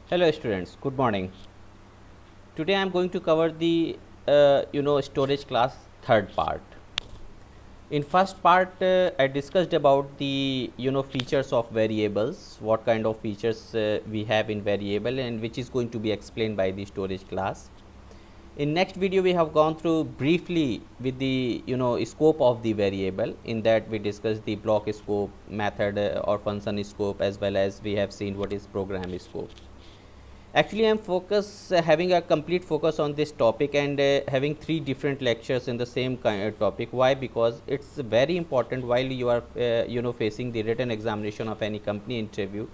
Hello students, good morning. Today I am going to cover the storage class third part. In first part I discussed about the features of variables, what kind of features we have in variable and which is going to be explained by the storage class. In next video we have gone through briefly with the scope of the variable. In that we discussed the block scope, method or function scope, as well as we have seen what is program scope. Actually, I am having a complete focus on this topic and having 3 different lectures in the same kind of topic. Why? Because it's very important while you are facing the written examination of any company interview.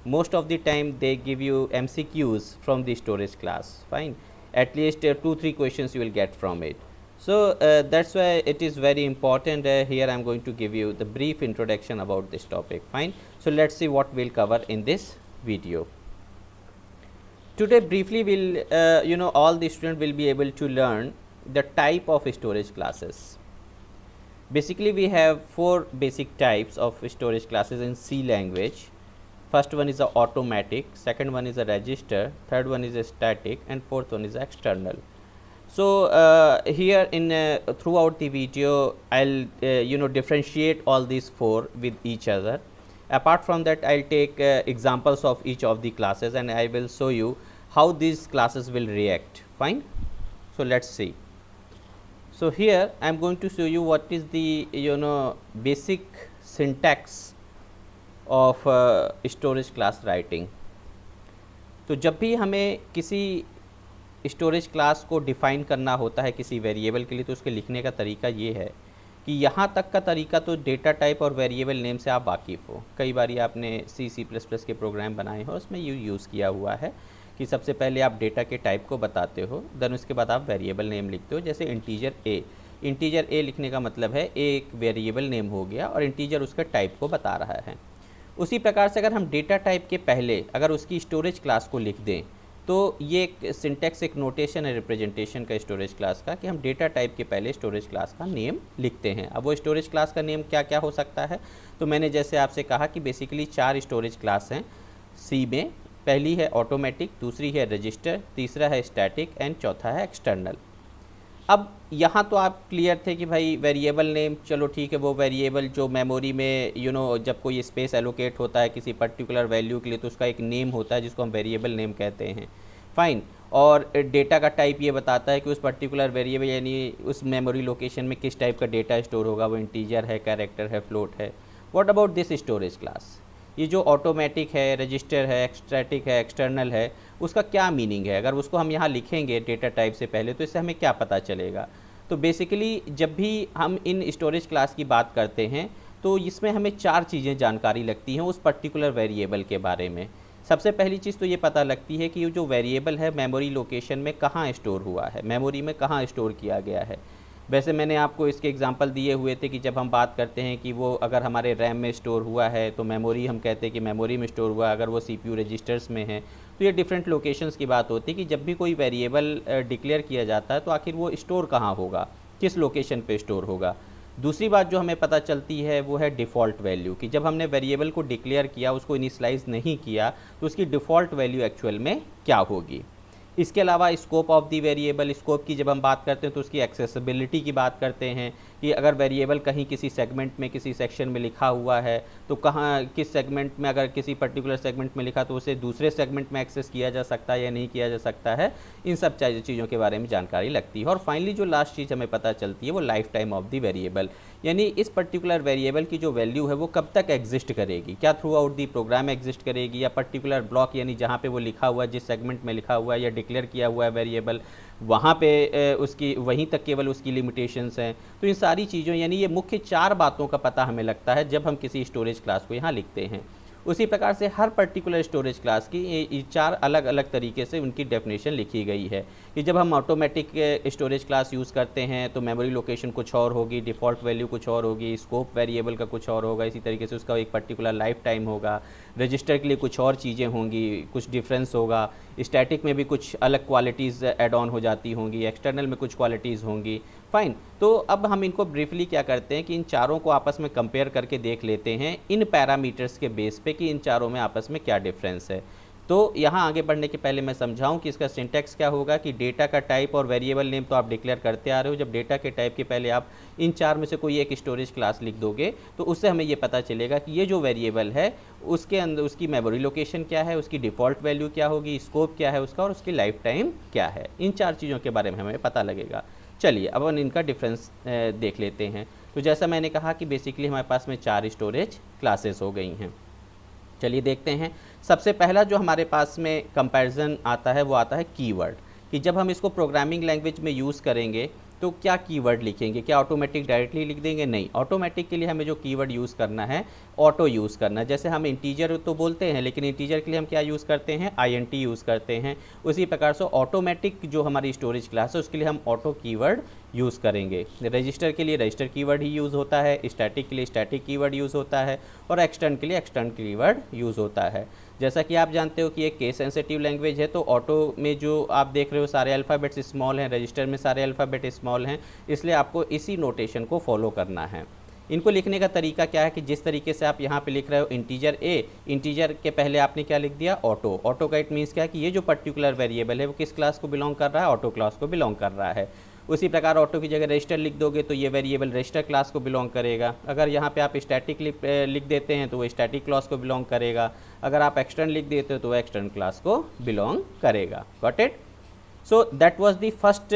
Most of the time they give you MCQs from the storage class. Fine, at least 2-3 questions you will get from it. So that's why it is very important. Here I am going to give you the brief introduction about this topic. Fine. So let's see what we'll cover in this video. Today briefly we'll all the students will be able to learn the type of storage classes. Basically we have 4 basic types of storage classes in C language. First one is a automatic, second one is a register, third one is a static, and fourth one is external. So here in throughout the video I'll differentiate all these 4 with each other. Apart from that, I'll take examples of each of the classes and I will show you how these classes will react. Fine. So let's see. So here I am going to show you what is the basic syntax of storage class writing. तो जब भी हमें किसी storage class को define करना होता है किसी वेरिएबल के लिए, तो उसके लिखने का तरीका ये है कि यहाँ तक का तरीका तो डेटा टाइप और वेरिएबल नेम से आप वाकिफ़ हो. कई बार आपने C++ के प्रोग्राम बनाए हो, उसमें यूज़ किया हुआ है कि सबसे पहले आप डेटा के टाइप को बताते हो, देन उसके बाद आप वेरिएबल नेम लिखते हो. जैसे इंटीजर ए लिखने का मतलब है एक वेरिएबल नेम हो गया और इंटीजर उसका टाइप को बता रहा है. उसी प्रकार से अगर हम डेटा टाइप के पहले अगर उसकी स्टोरेज क्लास को लिख दें, तो ये एक सिंटैक्स, एक नोटेशन है रिप्रेजेंटेशन का स्टोरेज क्लास का, कि हम डेटा टाइप के पहले स्टोरेज क्लास का नेम लिखते हैं. अब वो स्टोरेज क्लास का नेम क्या क्या हो सकता है, तो मैंने जैसे आपसे कहा कि बेसिकली 4 स्टोरेज क्लास हैं सी में. पहली है ऑटोमेटिक, दूसरी है रजिस्टर, तीसरा है स्टैटिक एंड चौथा है एक्सटर्नल. अब यहाँ तो आप क्लियर थे कि भाई वेरिएबल नेम, चलो ठीक है, वो वेरिएबल जो मेमोरी में जब कोई स्पेस एलोकेट होता है किसी पर्टिकुलर वैल्यू के लिए, तो उसका एक नेम होता है जिसको हम वेरिएबल नेम कहते हैं. फाइन. और डेटा का टाइप ये बताता है कि उस पर्टिकुलर वेरिएबल यानी उस मेमोरी लोकेशन में किस टाइप का डेटा स्टोर होगा, वो इंटीजर है, कैरेक्टर है, फ्लोट है. What about this storage class? ये जो ऑटोमेटिक है, रजिस्टर है, स्टैटिक है, एक्सटर्नल है, उसका क्या मीनिंग है? अगर उसको हम यहाँ लिखेंगे डेटा टाइप से पहले, तो इससे हमें क्या पता चलेगा? तो बेसिकली जब भी हम इन स्टोरेज क्लास की बात करते हैं, तो इसमें हमें 4 चीज़ें जानकारी लगती हैं उस पर्टिकुलर वेरिएबल के बारे में. सबसे पहली चीज़ तो ये पता लगती है कि ये जो वेरिएबल है मेमोरी लोकेशन में कहाँ स्टोर हुआ है, मेमोरी में कहाँ स्टोर किया गया है. वैसे मैंने आपको इसके एग्जांपल दिए हुए थे कि जब हम बात करते हैं कि वो अगर हमारे रैम में स्टोर हुआ है तो मेमोरी हम कहते हैं कि मेमोरी में स्टोर हुआ. अगर वो CPU रजिस्टर्स में है तो ये डिफरेंट लोकेशंस की बात होती है कि जब भी कोई वेरिएबल डिक्लेयर किया जाता है तो आखिर वो स्टोर कहाँ होगा, किस लोकेशन पे स्टोर होगा. दूसरी बात जो हमें पता चलती है वो है डिफ़ॉल्ट वैल्यू, कि जब हमने वेरिएबल को डिक्लेयर किया, उसको इनिशियलाइज नहीं किया, तो उसकी डिफ़ॉल्ट वैल्यू एक्चुअल में क्या होगी. इसके अलावा scope of the variable, scope की जब हम बात करते हैं तो उसकी एक्सेसिबिलिटी की बात करते हैं कि अगर वेरिएबल कहीं किसी सेगमेंट में, किसी सेक्शन में लिखा हुआ है, तो कहाँ किस सेगमेंट में, अगर किसी पर्टिकुलर सेगमेंट में लिखा तो उसे दूसरे सेगमेंट में एक्सेस किया जा सकता है या नहीं किया जा सकता है. इन सब चीज़ों के बारे में जानकारी लगती है. और फाइनली जो लास्ट चीज़ हमें पता चलती है वो life time of the variable, यानी इस पर्टिकुलर वेरिएबल की जो वैल्यू है वो कब तक एग्जिस्ट करेगी, क्या throughout the program exist करेगी, या पर्टिकुलर ब्लॉक यानी जहाँ पे वो लिखा हुआ है, जिस सेगमेंट में लिखा हुआ है या डिक्लेयर किया हुआ है वेरिएबल, वहाँ पे उसकी वहीं तक केवल उसकी लिमिटेशंस हैं. तो इन सारी चीज़ों यानी ये मुख्य 4 बातों का पता हमें लगता है जब हम किसी स्टोरेज क्लास को यहाँ लिखते हैं. उसी प्रकार से हर पर्टिकुलर स्टोरेज क्लास की ये 4 अलग अलग तरीके से उनकी डेफिनेशन लिखी गई है कि जब हम ऑटोमेटिक स्टोरेज क्लास यूज़ करते हैं तो मेमोरी लोकेशन कुछ और होगी, डिफ़ॉल्ट वैल्यू कुछ और होगी, स्कोप वेरिएबल का कुछ और होगा, इसी तरीके से उसका एक पर्टिकुलर लाइफ टाइम होगा. रजिस्टर के लिए कुछ और चीज़ें होंगी, कुछ डिफरेंस होगा. स्टैटिक में भी कुछ अलग क्वालिटीज़ ऐड ऑन हो जाती होंगी, एक्सटर्नल में कुछ क्वालिटीज़ होंगी. फाइन. तो अब हम इनको ब्रीफली क्या करते हैं कि इन चारों को आपस में कंपेयर करके देख लेते हैं इन पैरामीटर्स के बेस पे कि इन चारों में आपस में क्या डिफरेंस है. तो यहाँ आगे बढ़ने के पहले मैं समझाऊं कि इसका सिंटैक्स क्या होगा कि डेटा का टाइप और वेरिएबल नेम तो आप डिक्लेयर करते आ रहे हो। जब डेटा के टाइप के पहले आप इन चार में से कोई एक स्टोरेज क्लास लिख दोगे तो उससे हमें ये पता चलेगा कि ये जो वेरिएबल है उसके अंदर उसकी मेमोरी लोकेशन क्या है, उसकी डिफ़ॉल्ट वैल्यू क्या होगी, स्कोप क्या है उसका, और उसकी लाइफ टाइम क्या है। इन चार चीज़ों के बारे में हमें पता लगेगा। चलिए अब हम इनका डिफरेंस देख लेते हैं। तो जैसा मैंने कहा कि बेसिकली हमारे पास में 4 स्टोरेज क्लासेस हो गई हैं। चलिए देखते हैं। सबसे पहला जो हमारे पास में कंपैरिजन आता है वो आता है कीवर्ड, कि जब हम इसको प्रोग्रामिंग लैंग्वेज में यूज़ करेंगे तो क्या कीवर्ड लिखेंगे, क्या ऑटोमेटिक डायरेक्टली लिख देंगे? नहीं, ऑटोमेटिक के लिए हमें जो कीवर्ड यूज़ करना है ऑटो यूज़ करना है। जैसे हम इंटीजर तो बोलते हैं लेकिन इंटीजर के लिए हम क्या यूज़ करते हैं? INT यूज़ करते हैं। उसी प्रकार से ऑटोमेटिक जो हमारी स्टोरेज क्लास है उसके लिए हम ऑटो कीवर्ड यूज़ करेंगे। रजिस्टर के लिए रजिस्टर कीवर्ड ही यूज़ होता है, स्टैटिक के लिए स्टैटिक कीवर्ड यूज़ होता है, और एक्सटर्न के लिए एक्सटर्न कीवर्ड यूज़ होता है। जैसा कि आप जानते हो कि एक केस सेंसिटिव लैंग्वेज है, तो ऑटो में जो आप देख रहे हो सारे अल्फ़ाबेट्स स्मॉल हैं, रजिस्टर में सारे अल्फ़ाबेट स्मॉल हैं, इसलिए आपको इसी नोटेशन को फॉलो करना है। इनको लिखने का तरीका क्या है कि जिस तरीके से आप यहाँ पे लिख रहे हो इंटीजर ए, इंटीजर के पहले आपने क्या लिख दिया? ऑटो। ऑटो का इट मीन्स क्या है कि ये जो पर्टिकुलर वेरिएबल है वो किस क्लास को बिलोंग कर रहा है? ऑटो क्लास को बिलोंग कर रहा है। उसी प्रकार ऑटो की जगह रजिस्टर लिख दोगे तो ये वेरिएबल रजिस्टर क्लास को बिलोंग करेगा। अगर यहाँ पे आप स्टैटिक लिख देते हैं तो वो स्टैटिक क्लास को बिलोंग करेगा। अगर आप एक्सटर्न लिख देते हो तो वो एक्सटर्न क्लास को बिलोंग करेगा। Got it? So that was the first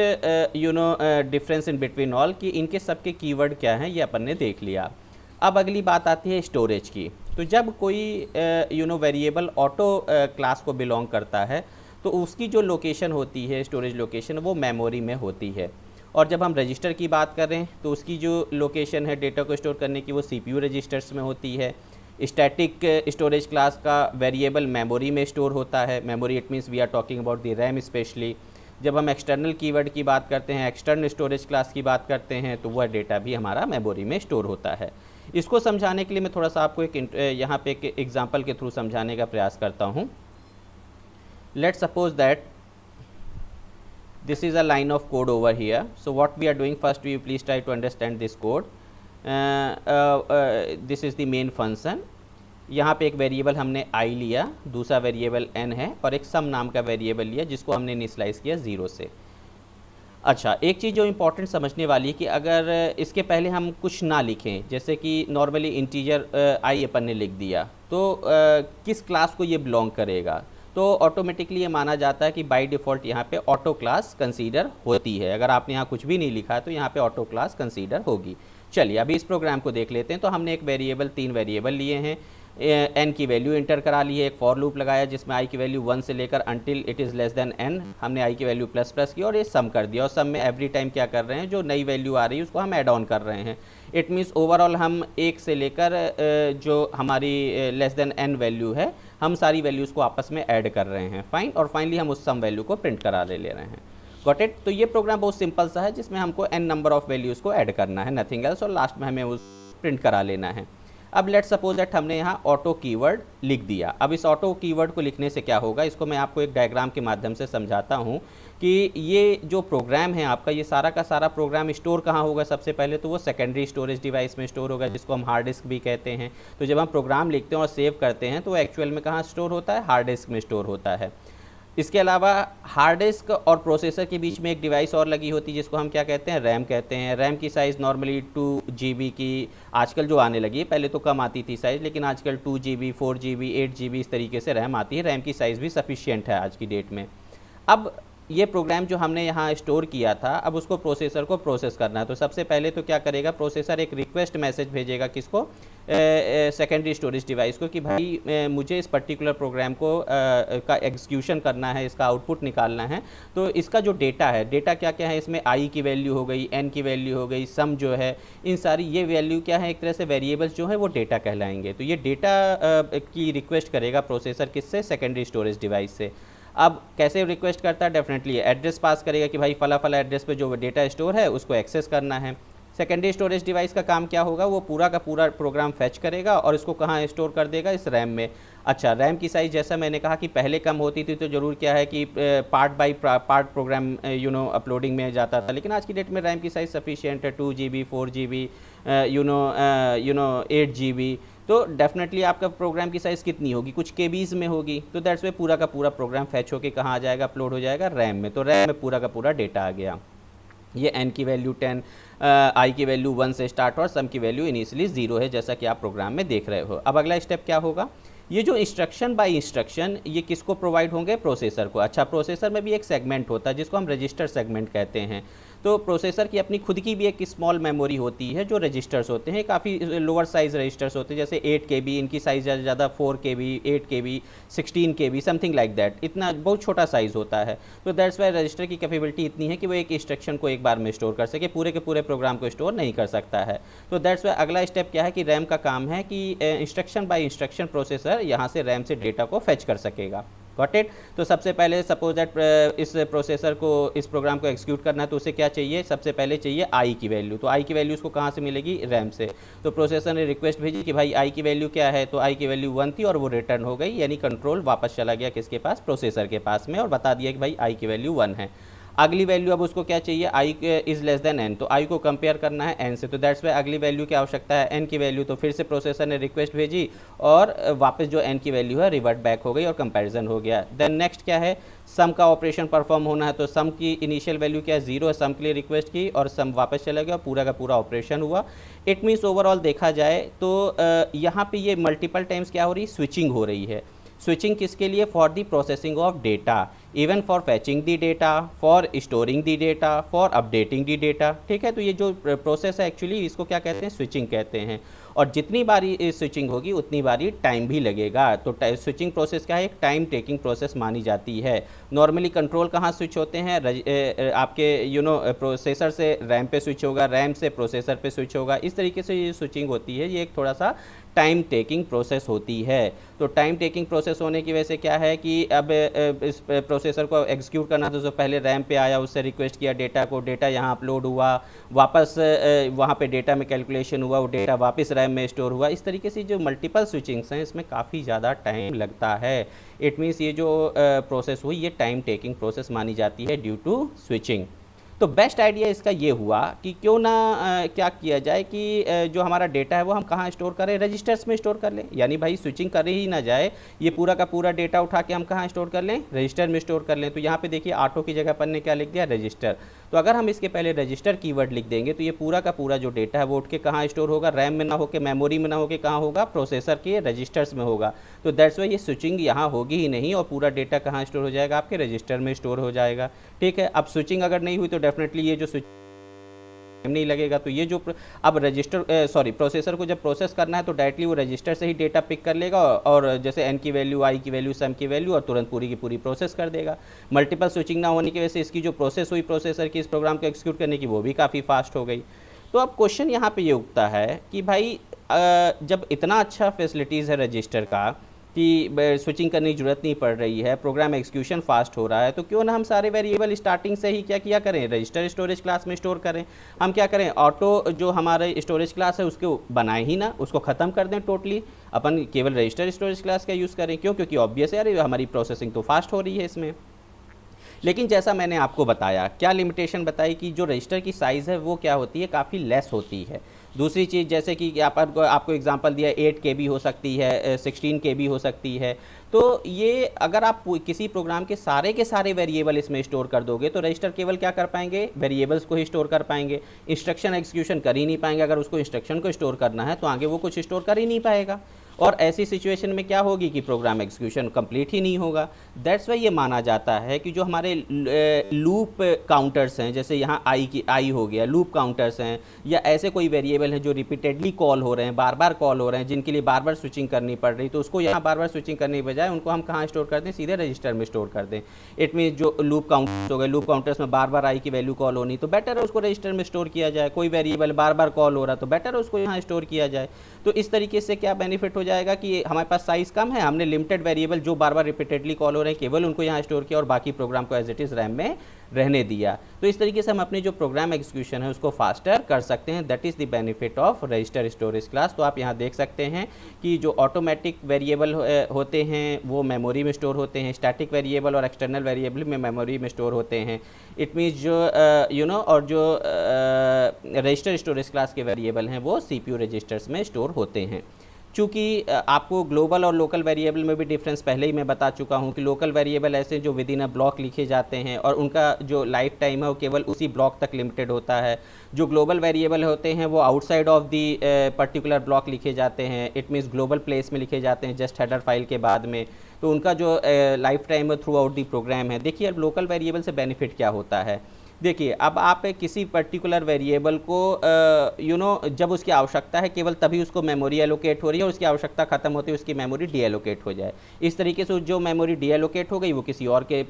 difference in between all, कि इनके सबके कीवर्ड क्या हैं ये अपन ने देख लिया। अब अगली बात आती है स्टोरेज की। तो जब कोई वेरिएबल ऑटो क्लास को बिलोंग करता है तो उसकी जो लोकेशन होती है, स्टोरेज लोकेशन, वो मेमोरी में होती है। और जब हम रजिस्टर की बात करें तो उसकी जो लोकेशन है डेटा को स्टोर करने की वो CPU रजिस्टर्स में होती है। स्टैटिक स्टोरेज क्लास का वेरिएबल मेमोरी में स्टोर होता है। Memory it means we are talking about the RAM specially. जब हम एक्सटर्नल कीवर्ड की बात करते हैं, एक्सटर्नल स्टोरेज क्लास की बात करते हैं, तो वह डेटा भी हमारा मेमोरी में स्टोर होता है। इसको समझाने के लिए मैं थोड़ा सा आपको यहाँ पे एक एग्जाम्पल के थ्रू समझाने का प्रयास करता हूँ। Let's suppose that this is a line of code over here. So what we are doing first, we please try to understand this code. This is the main function. यहाँ पे एक variable हमने I लिया, दूसरा variable n है, और एक सम नाम का वेरिएबल लिया जिसको हमने इनिशियलाइज किया 0 से। अच्छा, एक चीज़ जो इम्पोर्टेंट समझने वाली है कि अगर इसके पहले हम कुछ ना लिखें, जैसे कि नॉर्मली इंटीजर I अपन ने लिख दिया, तो किस क्लास को ये बिलोंग करेगा? तो ऑटोमेटिकली ये माना जाता है कि बाय डिफ़ॉल्ट यहाँ पे ऑटो क्लास कंसीडर होती है। अगर आपने यहाँ कुछ भी नहीं लिखा है तो यहाँ पे ऑटो क्लास कंसीडर होगी। चलिए अभी इस प्रोग्राम को देख लेते हैं। तो हमने एक वेरिएबल, 3 वेरिएबल लिए हैं, n की वैल्यू इंटर करा ली है, एक फॉर लूप लगाया जिसमें i की वैल्यू 1 से लेकर until it is less than n, हमने i की वैल्यू प्लस की और ये सम कर दिया। और सम में एवरी टाइम क्या कर रहे हैं, जो नई वैल्यू आ रही है उसको हम ऐड ऑन कर रहे हैं। इट मीन्स ओवरऑल हम 1 से लेकर जो हमारी लेस देन n वैल्यू है, हम सारी वैल्यूज़ को आपस में ऐड कर रहे हैं। फाइन, और फाइनली हम उस सम वैल्यू को प्रिंट करा ले रहे हैं। Got it? तो ये प्रोग्राम बहुत सिंपल सा है जिसमें हमको n नंबर ऑफ वैल्यूज़ को ऐड करना है, नथिंग एल्स, और लास्ट में हमें उस प्रिंट करा लेना है। अब लेट्स सपोज दैट हमने यहाँ ऑटो कीवर्ड लिख दिया। अब इस ऑटो कीवर्ड को लिखने से क्या होगा, इसको मैं आपको एक डायग्राम के माध्यम से समझाता हूँ कि ये जो प्रोग्राम है आपका, ये सारा का सारा प्रोग्राम स्टोर कहाँ होगा? सबसे पहले तो वो सेकेंडरी स्टोरेज डिवाइस में स्टोर होगा, जिसको हम हार्ड डिस्क भी कहते हैं। तो जब हम प्रोग्राम लिखते हैं और सेव करते हैं तो एक्चुअल में कहाँ स्टोर होता है? हार्ड डिस्क में स्टोर होता है। इसके अलावा हार्ड डिस्क और प्रोसेसर के बीच में एक डिवाइस और लगी होती है जिसको हम क्या कहते हैं? रैम कहते हैं। रैम की साइज़ नॉर्मली 2 GB की आजकल जो आने लगी है, पहले तो कम आती थी साइज़, लेकिन आजकल 2 GB, 4 GB, 8 GB इस तरीके से रैम आती है। रैम की साइज़ भी सफिशिएंट है आज की डेट में। अब ये प्रोग्राम जो हमने यहाँ स्टोर किया था, अब उसको प्रोसेसर को प्रोसेस करना है। तो सबसे पहले तो क्या करेगा, प्रोसेसर एक रिक्वेस्ट मैसेज भेजेगा किसको? सेकेंडरी स्टोरेज डिवाइस को, कि भाई मुझे इस पर्टिकुलर प्रोग्राम को का एग्जीक्यूशन करना है, इसका आउटपुट निकालना है। तो इसका जो डेटा है, डेटा क्या क्या है इसमें? i की वैल्यू हो गई, n की वैल्यू हो गई, सम जो है, इन सारी ये वैल्यू क्या है, एक तरह से वेरिएबल्स जो है वो डेटा कहलाएंगे। तो ये डेटा की रिक्वेस्ट करेगा प्रोसेसर किससे? सेकेंडरी स्टोरेज डिवाइस से। अब कैसे रिक्वेस्ट करता है? डेफिनेटली एड्रेस पास करेगा कि भाई फला फला एड्रेस पे जो डेटा स्टोर है उसको एक्सेस करना है। सेकेंडरी स्टोरेज डिवाइस का काम क्या होगा, वो पूरा का पूरा प्रोग्राम फैच करेगा और इसको कहाँ स्टोर कर देगा? इस रैम में। अच्छा, रैम की साइज़ जैसा मैंने कहा कि पहले कम होती थी तो ज़रूर क्या है कि part by part programme uploading में जाता था, लेकिन आज की डेट में रैम की साइज़ सफिशिएंट है, 2 GB, 4 GB, 8 GB। तो डेफिनेटली आपका प्रोग्राम की साइज़ कितनी होगी, कुछ केबीज़ में होगी। तो दैट्स वे पूरा का पूरा प्रोग्राम फैच होके कहाँ आ जाएगा, अपलोड हो जाएगा रैम में। तो रैम में पूरा का पूरा डेटा आ गया। ये n की वैल्यू 10, i की वैल्यू 1 से स्टार्ट और सम की वैल्यू इनिशियली 0 है, जैसा कि आप प्रोग्राम में देख रहे हो। अब अगला स्टेप क्या होगा, ये जो इंस्ट्रक्शन बाय इंस्ट्रक्शन ये किसको प्रोवाइड होंगे, प्रोसेसर को। अच्छा, प्रोसेसर में भी एक सेगमेंट होता है जिसको हम रजिस्टर सेगमेंट कहते हैं। तो प्रोसेसर की अपनी खुद की भी एक स्मॉल मेमोरी होती है, जो रजिस्टर्स होते हैं, काफ़ी लोअर साइज़ रजिस्टर्स होते हैं, जैसे 8 KB, इनकी साइज़ ज़्यादा 4 KB, 8 KB, 16 KB, something like that, इतना बहुत छोटा साइज़ होता है। तो दैट्स वाई रजिस्टर की कैपेबिलिटी इतनी है कि वो एक इंस्ट्रक्शन को एक बार में स्टोर कर सके, पूरे के पूरे प्रोग्राम को स्टोर नहीं कर सकता है। तो दैट्स वाई अगला स्टेप क्या है कि रैम का काम है कि इंस्ट्रक्शन बाय इंस्ट्रक्शन प्रोसेसर यहाँ से रैम से डेटा को फेच कर सकेगा। Got it. तो सबसे पहले सपोज दैट इस प्रोसेसर को, इस प्रोग्राम को एग्जीक्यूट करना है, तो उसे क्या चाहिए, सबसे पहले चाहिए आई की वैल्यू। तो आई की वैल्यू उसको कहाँ से मिलेगी, रैम से। तो प्रोसेसर ने रिक्वेस्ट भेजी कि भाई आई की वैल्यू क्या है, तो आई की वैल्यू 1 थी और वो रिटर्न हो गई, यानी कंट्रोल वापस चला गया किसके पास, प्रोसेसर के पास में, और बता दिया कि भाई आई की वैल्यू 1 है। अगली वैल्यू अब उसको क्या चाहिए, I is less than N, तो आई को कंपेयर करना है एन से। तो दैट्स वाई अगली वैल्यू की आवश्यकता है, एन की वैल्यू। तो फिर से प्रोसेसर ने रिक्वेस्ट भेजी और वापस जो एन की वैल्यू है रिवर्ट बैक हो गई और कंपैरिजन हो गया। देन नेक्स्ट क्या है, सम का ऑपरेशन परफॉर्म होना है। तो सम की इनिशियल वैल्यू क्या है, 0 है, सम के लिए रिक्वेस्ट की और सम वापस चला गया और पूरा का पूरा ऑपरेशन हुआ। इट मीन्स ओवरऑल देखा जाए तो यहाँ पे ये मल्टीपल टाइम्स क्या हो रही है, स्विचिंग हो रही है। स्विचिंग किसके लिए, for the processing of data, even for फैचिंग the data, for storing the data, for updating the data. ठीक है, तो ये जो प्रोसेस है एक्चुअली इसको क्या कहते हैं, स्विचिंग कहते हैं। और जितनी बारी स्विचिंग होगी उतनी बारी टाइम भी लगेगा। तो स्विचिंग प्रोसेस क्या है, एक टाइम टेकिंग प्रोसेस मानी जाती है। नॉर्मली कंट्रोल कहाँ स्विच होते हैं, आपके प्रोसेसर से रैम पे स्विच होगा, रैम से प्रोसेसर पे स्विच होगा, इस तरीके से ये स्विचिंग होती है। ये एक थोड़ा सा टाइम टेकिंग प्रोसेस होती है। तो टाइम टेकिंग प्रोसेस होने की वजह से क्या है कि अब इस प्रोसेसर को एग्जीक्यूट करना था, तो पहले रैम पे आया, उससे रिक्वेस्ट किया डेटा को, डेटा यहाँ अपलोड हुआ, वापस वहाँ पे डेटा में कैलकुलेशन हुआ, वो डेटा वापस रैम में स्टोर हुआ। इस तरीके से जो मल्टीपल स्विचिंग्स हैं इसमें काफ़ी ज़्यादा टाइम लगता है। इट मीन्स ये जो प्रोसेस हुई ये टाइम टेकिंग प्रोसेस मानी जाती है ड्यू टू स्विचिंग। तो बेस्ट आइडिया इसका ये हुआ कि क्यों ना क्या किया जाए कि जो हमारा डेटा है वो हम कहाँ स्टोर करें, रजिस्टर्स में स्टोर कर लें। यानी भाई स्विचिंग कर ही ना जाए, ये पूरा का पूरा डेटा उठा के हम कहाँ स्टोर कर लें, रजिस्टर में स्टोर कर लें। तो यहाँ पे देखिए ऑटो की जगह पर ने क्या लिख दिया, रजिस्टर। तो अगर हम इसके पहले रजिस्टर कीवर्ड लिख देंगे तो ये पूरा का पूरा जो डेटा है वो उठ के कहाँ स्टोर होगा, रैम में ना होकर, मेमोरी में ना होकर कहाँ होगा, प्रोसेसर के रजिस्टर्स में होगा। तो दैट्स वाई ये स्विचिंग यहाँ होगी ही नहीं और पूरा डेटा कहाँ स्टोर हो जाएगा, आपके रजिस्टर में स्टोर हो जाएगा। ठीक है, अब स्विचिंग अगर नहीं हुई तो डेफिनेटली ये जो स्विच नहीं लगेगा। तो ये जो अब प्रोसेसर को जब प्रोसेस करना है तो डायरेक्टली वो रजिस्टर से ही डेटा पिक कर लेगा और जैसे एन की वैल्यू, आई की वैल्यू, सम की वैल्यू, और तुरंत पूरी की पूरी प्रोसेस कर देगा। मल्टीपल स्विचिंग ना होने की वजह से इसकी जो प्रोसेस हुई प्रोसेसर की इस प्रोग्राम को एक्सिक्यूट करने की, वो भी काफ़ी फास्ट हो गई। तो अब क्वेश्चन यहाँ पे ये उठता है कि भाई जब इतना अच्छा फैसिलिटीज़ है रजिस्टर का कि स्विचिंग करने की जरूरत नहीं पड़ रही है, प्रोग्राम एग्जीक्यूशन फास्ट हो रहा है, तो क्यों ना हम सारे वेरिएबल स्टार्टिंग से ही क्या किया करें, रजिस्टर स्टोरेज क्लास में स्टोर करें। हम क्या करें, ऑटो जो हमारे स्टोरेज क्लास है उसको बनाए ही ना, उसको ख़त्म कर दें टोटली, अपन केवल रजिस्टर स्टोरेज क्लास का यूज़ करें। क्यों, क्योंकि ऑब्वियस है यार हमारी प्रोसेसिंग तो फास्ट हो रही है इसमें। लेकिन जैसा मैंने आपको बताया, क्या लिमिटेशन बताई कि जो रजिस्टर की साइज़ है वो क्या होती है, काफ़ी लेस होती है। दूसरी चीज़ जैसे कि आपको एग्जांपल दिया 8 KB हो सकती है, 16 KB हो सकती है। तो ये अगर आप किसी प्रोग्राम के सारे वेरिएबल इसमें स्टोर कर दोगे तो रजिस्टर केवल क्या कर पाएंगे, वेरिएबल्स को ही स्टोर कर पाएंगे, इंस्ट्रक्शन एग्जीक्यूशन कर ही नहीं पाएंगे। अगर उसको इंस्ट्रक्शन को स्टोर करना है तो आगे वो कुछ स्टोर कर ही नहीं पाएगा और ऐसी सिचुएशन में क्या होगी कि प्रोग्राम एग्जीक्यूशन कंप्लीट ही नहीं होगा। दैट्स वाई ये माना जाता है कि जो हमारे लूप काउंटर्स हैं, जैसे यहाँ आई हो गया, लूप काउंटर्स हैं या ऐसे कोई वेरिएबल हैं जो रिपीटेडली कॉल हो रहे हैं, बार बार कॉल हो रहे हैं, जिनके लिए बार बार स्विचिंग करनी पड़ रही, तो उसको यहाँ बार बार स्विचिंग करने के बजाय उनको हम कहाँ स्टोर कर दें, सीधे रजिस्टर में स्टोर कर दें। इट मीन जो लूप काउंटर्स हो गए, लूप काउंटर्स में बार बार आई की वैल्यू कॉल होनी, तो बेटर है उसको रजिस्टर में स्टोर किया जाए। कोई वेरिएबल बार बार कॉल हो रहा तो बेटर है उसको यहाँ स्टोर किया जाए। तो इस तरीके से क्या बेनिफिट हो जाएगा कि हमारे पास साइज़ कम है, हमने लिमिटेड वेरिएबल जो बार बार रिपीटेडली कॉल हो रहे हैं केवल उनको यहाँ स्टोर किया और बाकी प्रोग्राम को एज इट इज़ रैम में रहने दिया। तो इस तरीके से हम अपनी जो प्रोग्राम एग्जीक्यूशन है उसको फास्टर कर सकते हैं। That is the benefit of register storage class. तो आप यहाँ देख सकते हैं कि जो ऑटोमेटिक वेरिएबल होते हैं वो मेमोरी में स्टोर होते हैं, स्टैटिक वेरिएबल और एक्सटर्नल वेरिएबल में मेमोरी में स्टोर होते हैं। इट मीन्स जो और जो रजिस्टर स्टोरेज क्लास के वेरिएबल हैं वो CPU रजिस्टर्स में स्टोर होते हैं। चूँकि आपको ग्लोबल और लोकल वेरिएबल में भी डिफरेंस पहले ही मैं बता चुका हूँ कि लोकल वेरिएबल ऐसे जो विद इन अ ब्लॉक लिखे जाते हैं और उनका जो लाइफ टाइम है वो केवल उसी ब्लॉक तक लिमिटेड होता है। जो ग्लोबल वेरिएबल होते हैं वो outside of the particular block लिखे जाते हैं, इट मीन्स ग्लोबल प्लेस में लिखे जाते हैं जस्ट हेडर फाइल के बाद में, तो उनका जो lifetime throughout the program है। देखिए अब लोकल वेरिएबल से बेनिफिट क्या होता है। देखिए अब आप किसी पर्टिकुलर वेरिएबल को जब उसकी आवश्यकता है केवल तभी उसको मेमोरी एलोकेट हो रही है और उसकी आवश्यकता खत्म होती है उसकी मेमोरी डी एलोकेट हो जाए। इस तरीके से जो मेमोरी डी एलोकेट हो गई वो किसी और के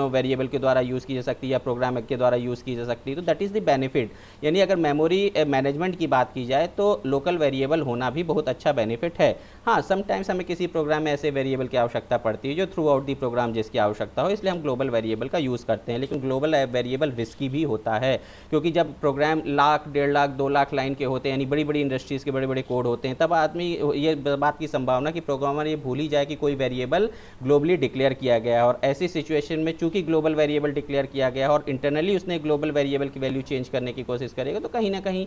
वेरिएबल के द्वारा यूज़ की जा सकती है या प्रोग्राम के द्वारा यूज़ की जा सकती है। तो दैट इज़ द बेनिफिट। यानी अगर मेमोरी मैनेजमेंट की बात की जाए तो लोकल वेरिएबल होना भी बहुत अच्छा बेनिफिट है। हाँ, समटाइम्स हमें किसी प्रोग्राम में ऐसे वेरिएबल की आवश्यकता पड़ती है जो थ्रू आउट दी प्रोग्राम जिसकी आवश्यकता हो, इसलिए हम ग्लोबल वेरिएबल का यूज़ करते हैं। लेकिन ग्लोबल वेरिएबल रिस्की भी होता है क्योंकि जब प्रोग्राम लाख, 1.5 लाख, 2 लाख लाइन के होते हैं, यानी बड़ी बड़ी इंडस्ट्रीज़ के बड़े बड़े कोड होते हैं, तब आदमी ये बात की संभावना कि प्रोग्रामर ये भूल ही जाए कि कोई वेरिएबल ग्लोबली डिक्लेयर किया गया है। और ऐसी सिचुएशन में चूंकि ग्लोबल वेरिएबल डिक्लेयर किया गया है और इंटरनली उसने ग्लोबल वेरिएबल की वैल्यू चेंज करने की कोशिश करेगा तो कहीं ना कहीं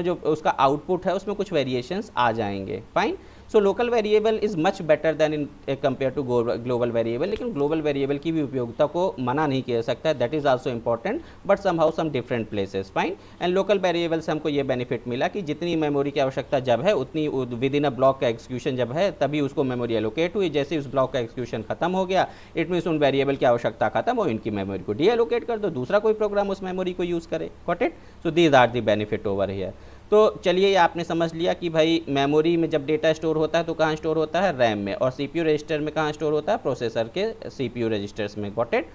जो उसका आउटपुट है उसमें कुछ वेरिएशंस आ जाएंगे। Fine. So local variable is much better than in compare to global variable. लेकिन ग्लोबल वेरिएबल की भी उपयोगिता को मना नहीं किया जा सकता है, that is also important but somehow some different places. Fine. And local variable से हमको ये बेनिफिट मिला कि जितनी मेमोरी की आवश्यकता जब है उतनी विद इन अ ब्लॉक का एक्सक्यूशन जब है तभी उसको मेमोरी एलोकेट हुई। जैसे उस ब्लॉक का एक्सक्यूशन खत्म हो गया इट मीन्स उन वेरिएबल की आवश्यकता खत्म हो, इनकी मेमोरी को डी एलोकेट कर दो, दूसरा कोई प्रोग्राम उस मेमोरी को यूज़ करे। Got it? So these are the benefit over here. तो चलिए ये आपने समझ लिया कि भाई मेमोरी में जब डेटा स्टोर होता है तो कहाँ स्टोर होता है, रैम में, और सीपीयू रजिस्टर में कहाँ स्टोर होता है, प्रोसेसर के सीपीयू रजिस्टर्स में। Got it?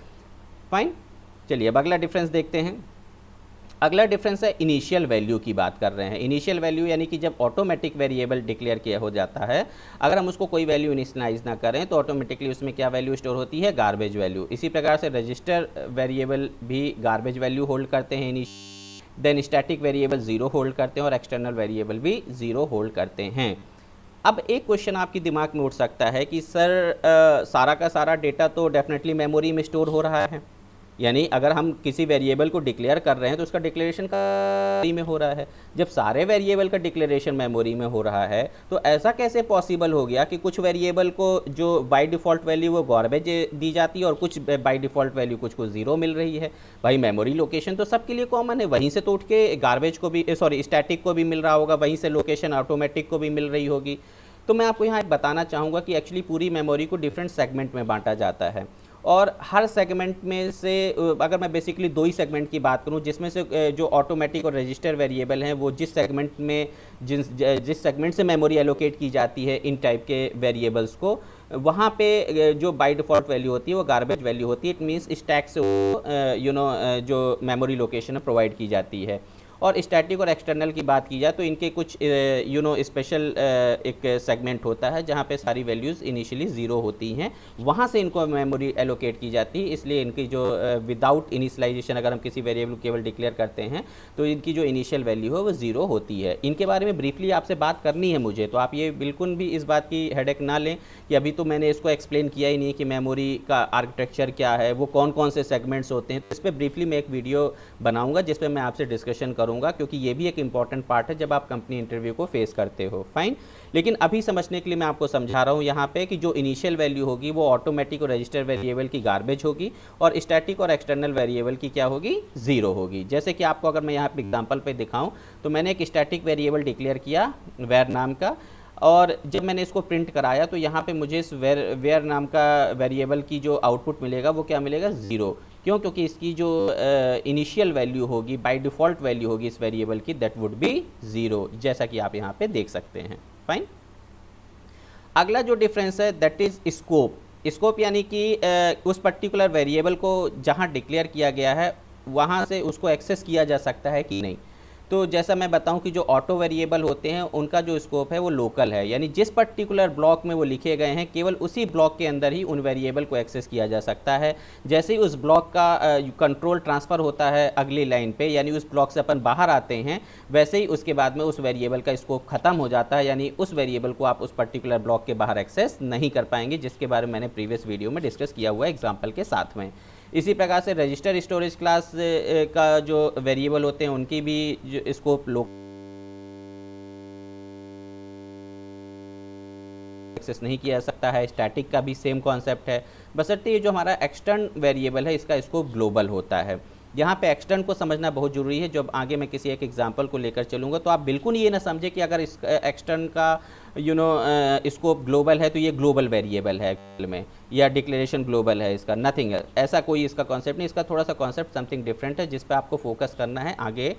फाइन। चलिए अब अगला डिफरेंस देखते हैं। अगला डिफरेंस है इनिशियल वैल्यू की बात कर रहे हैं। इनिशियल वैल्यू यानी कि जब ऑटोमेटिक वेरिएबल डिक्लेयर किया हो जाता है, अगर हम उसको कोई वैल्यू इनिशियलाइज ना करें तो ऑटोमेटिकली उसमें क्या वैल्यू स्टोर होती है, गार्बेज वैल्यू। इसी प्रकार से रजिस्टर वेरिएबल भी गार्बेज वैल्यू होल्ड करते हैं, देन स्टैटिक वेरिएबल 0 होल्ड करते हैं और एक्सटर्नल वेरिएबल भी 0 होल्ड करते हैं। अब एक क्वेश्चन आपके दिमाग में उठ सकता है कि सर सारा का सारा डेटा तो डेफिनेटली मेमोरी में स्टोर हो रहा है, यानी अगर हम किसी वेरिएबल को डिक्लेयर कर रहे हैं तो उसका डिक्लेरेशन मेमोरी में हो रहा है। जब सारे वेरिएबल का डिक्लेरेशन मेमोरी में हो रहा है तो ऐसा कैसे पॉसिबल हो गया कि कुछ वेरिएबल को जो बाय डिफ़ॉल्ट वैल्यू वो गार्बेज दी जाती है और कुछ बाय डिफ़ॉल्ट वैल्यू कुछ को 0 मिल रही है। भाई मेमोरी लोकेशन तो सबके लिए कॉमन है, वहीं से तो उठ के गार्बेज को भी स्टैटिक को भी मिल रहा होगा, वहीं से लोकेशन ऑटोमेटिक को भी मिल रही होगी। तो मैं आपको यहाँ बताना चाहूँगा कि एक्चुअली पूरी मेमोरी को डिफरेंट सेगमेंट में बांटा जाता है और हर सेगमेंट में से अगर मैं बेसिकली 2 ही सेगमेंट की बात करूं जिसमें से जो ऑटोमेटिक और रजिस्टर वेरिएबल हैं वो जिस सेगमेंट में जिस सेगमेंट से मेमोरी एलोकेट की जाती है इन टाइप के वेरिएबल्स को, वहाँ पे जो बाय डिफ़ॉल्ट वैल्यू होती है वो गार्बेज वैल्यू होती है। इट मीन्स स्टैक से जो मेमोरी लोकेशन प्रोवाइड की जाती है। और स्टैटिक और एक्सटर्नल की बात की जाए तो इनके कुछ स्पेशल एक सेगमेंट होता है जहाँ पे सारी वैल्यूज़ इनिशियली 0 होती हैं, वहाँ से इनको मेमोरी एलोकेट की जाती है। इसलिए इनकी जो विदाउट इनिशियलाइजेशन अगर हम किसी वेरिएबल को केवल डिक्लेयर करते हैं तो इनकी जो इनिशियल वैल्यू है वो 0 होती है। इनके बारे में ब्रीफली आपसे बात करनी है मुझे, तो आप ये बिल्कुल भी इस बात की हेडेक ना लें कि अभी तो मैंने इसको एक्सप्लेन किया ही नहीं कि मेमोरी का आर्किटेक्चर क्या है, वो कौन कौन से सेगमेंट्स होते हैं। इस पर ब्रीफली मैं एक वीडियो बनाऊँगा जिस पर मैं आपसे डिस्कशन करूँगा, क्योंकि ये भी एक इंपॉर्टेंट पार्ट है जब आप कंपनी इंटरव्यू को फेस करते हो। फाइन। लेकिन अभी समझने के लिए मैं आपको समझा रहा हूँ यहाँ पे कि जो इनिशियल वैल्यू होगी वो ऑटोमेटिक और रजिस्टर वेरिएबल की गार्बेज होगी और स्टैटिक और एक्सटर्नल वेरिएबल की क्या होगी, 0 होगी। जैसे कि आपको अगर मैं यहाँ पे एग्जांपल पे दिखाऊं तो मैंने एक स्टैटिक वेरिएबल डिक्लेयर किया वेर नाम का, और जब मैंने इसको प्रिंट कराया तो यहाँ पे मुझे इस वेयर नाम का वेरिएबल की जो आउटपुट मिलेगा वो क्या मिलेगा, 0। क्यों? क्योंकि इसकी जो इनिशियल वैल्यू होगी, बाय डिफ़ॉल्ट वैल्यू होगी इस वेरिएबल की, दैट वुड बी 0, जैसा कि आप यहाँ पे देख सकते हैं। फाइन। अगला जो डिफरेंस है दैट इज़ स्कोप। स्कोप यानी कि उस पर्टिकुलर वेरिएबल को जहाँ डिक्लेयर किया गया है वहाँ से उसको एक्सेस किया जा सकता है कि नहीं। तो जैसा मैं बताऊं कि जो ऑटो वेरिएबल होते हैं उनका जो स्कोप है वो लोकल है, यानी जिस पर्टिकुलर ब्लॉक में वो लिखे गए हैं केवल उसी ब्लॉक के अंदर ही उन वेरिएबल को एक्सेस किया जा सकता है। जैसे ही उस ब्लॉक का कंट्रोल ट्रांसफ़र होता है अगली लाइन पे, यानी उस ब्लॉक से अपन बाहर आते हैं, वैसे ही उसके बाद में उस वेरिएबल का स्कोप ख़त्म हो जाता है, यानी उस वेरिएबल को आप उस पर्टिकुलर ब्लॉक के बाहर एक्सेस नहीं कर पाएंगे, जिसके बारे में मैंने प्रीवियस वीडियो में डिस्कस किया हुआ है एग्जाम्पल के साथ में। इसी प्रकार से रजिस्टर स्टोरेज क्लास का जो वेरिएबल होते हैं उनकी भी जो स्कोप एक्सेस नहीं किया जा सकता है। स्टैटिक का भी सेम कॉन्सेप्ट है, बशर्ते ये जो हमारा एक्सटर्न वेरिएबल है इसका स्कोप ग्लोबल होता है। यहाँ पे एक्सटर्न को समझना बहुत ज़रूरी है। जब आगे मैं किसी एक एग्जांपल को लेकर चलूँगा तो आप बिल्कुल ये ना समझे कि अगर इस एक्सटर्न का स्कोप ग्लोबल है तो ये ग्लोबल वेरिएबल है में, या डिक्लेरेशन ग्लोबल है इसका, नथिंग है, ऐसा कोई इसका कॉन्सेप्ट नहीं। इसका थोड़ा सा कॉन्सेप्ट समथिंग डिफरेंट है जिस पे आपको फोकस करना है। आगे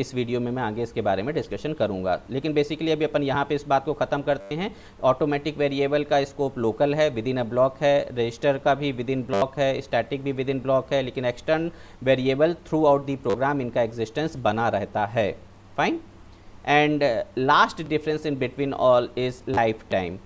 इस वीडियो में मैं आगे इसके बारे में डिस्कशन करूँगा, लेकिन बेसिकली अभी अपन यहाँ पे इस बात को ख़त्म करते हैं। ऑटोमेटिक वेरिएबल का स्कोप लोकल है, विद इन अ ब्लॉक है, रजिस्टर का भी विद इन ब्लॉक है, स्टैटिक भी विद इन ब्लॉक है, लेकिन extern variable throughout the program इनका एग्जिस्टेंस बना रहता है। Fine. And last difference in between all is lifetime.